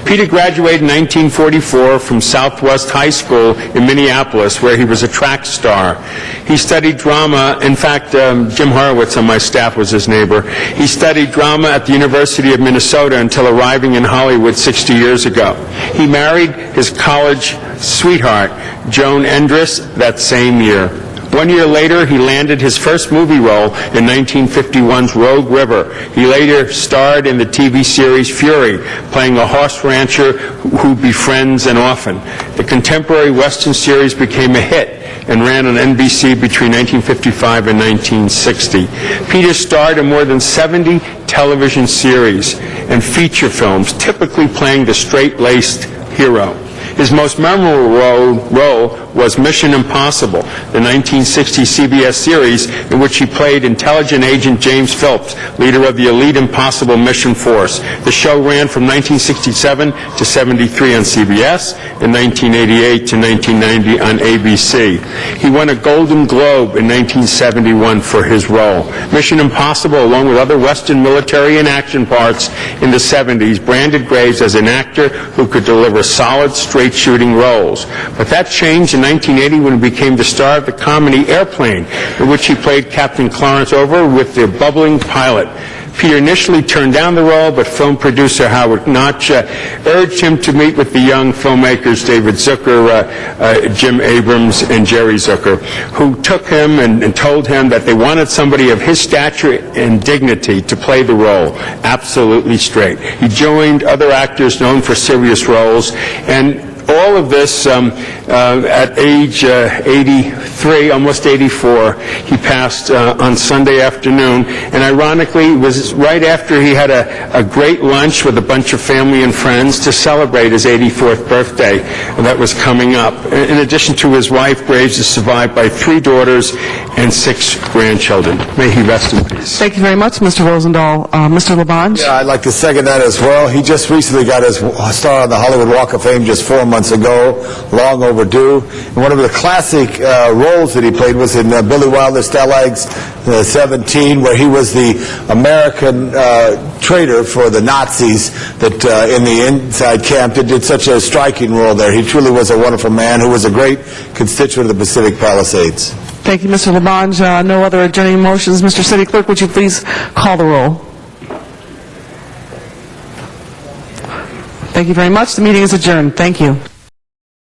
[SPEAKER 10] Peter graduated in 1944 from Southwest High School in Minneapolis, where he was a track star. He studied drama. In fact, Jim Horowitz on my staff was his neighbor. He studied drama at the University of Minnesota until arriving in Hollywood 60 years ago. He married his college sweetheart, Joan Endres, that same year. 1 year later, he landed his first movie role in 1951's Rogue River. He later starred in the TV series Fury, playing a horse rancher who befriends an orphan. The contemporary Western series became a hit and ran on NBC between 1955 and 1960. Peter starred in more than 70 television series and feature films, typically playing the straight-laced hero. His most memorable role was Mission Impossible, the 1960 CBS series in which he played intelligence agent James Phelps, leader of the elite Impossible Mission Force. The show ran from 1967 to 73 on CBS and 1988 to 1990 on ABC. He won a Golden Globe in 1971 for his role. Mission Impossible, along with other Western military and action parts in the 70s, branded Graves as an actor who could deliver solid, straight-shooting roles. But that changed in 1980 when he became the star of the comedy Airplane, in which he played Captain Clarence Over with the bubbling pilot. Peter initially turned down the role, but film producer Howard Notch urged him to meet with the young filmmakers David Zucker, Jim Abrams, and Jerry Zucker, who took him and told him that they wanted somebody of his stature and dignity to play the role, absolutely straight. He joined other actors known for serious roles, and all of this at age 83, almost 84. He passed on Sunday afternoon, and ironically, it was right after he had a great lunch with a bunch of family and friends to celebrate his 84th birthday that was coming up. In addition to his wife, Graves is survived by 3 daughters and 6 grandchildren. May he rest in peace.
[SPEAKER 8] Thank you very much, Mr. Rosendahl. Mr. Labange?
[SPEAKER 13] Yeah, I'd like to second that as well. He just recently got his star on the Hollywood Walk of Fame just 4 months ago, long overdue. And one of the classic roles that he played was in Billy Wilder's Stalags 17, where he was the American traitor for the Nazis that in the inside camp that did such a striking role there. He truly was a wonderful man who was a great constituent of the Pacific Palisades.
[SPEAKER 8] Thank you, Mr. Labange. No other adjourning motions. Mr. City Clerk, would you please call the roll? Thank you very much. The meeting is adjourned. Thank you.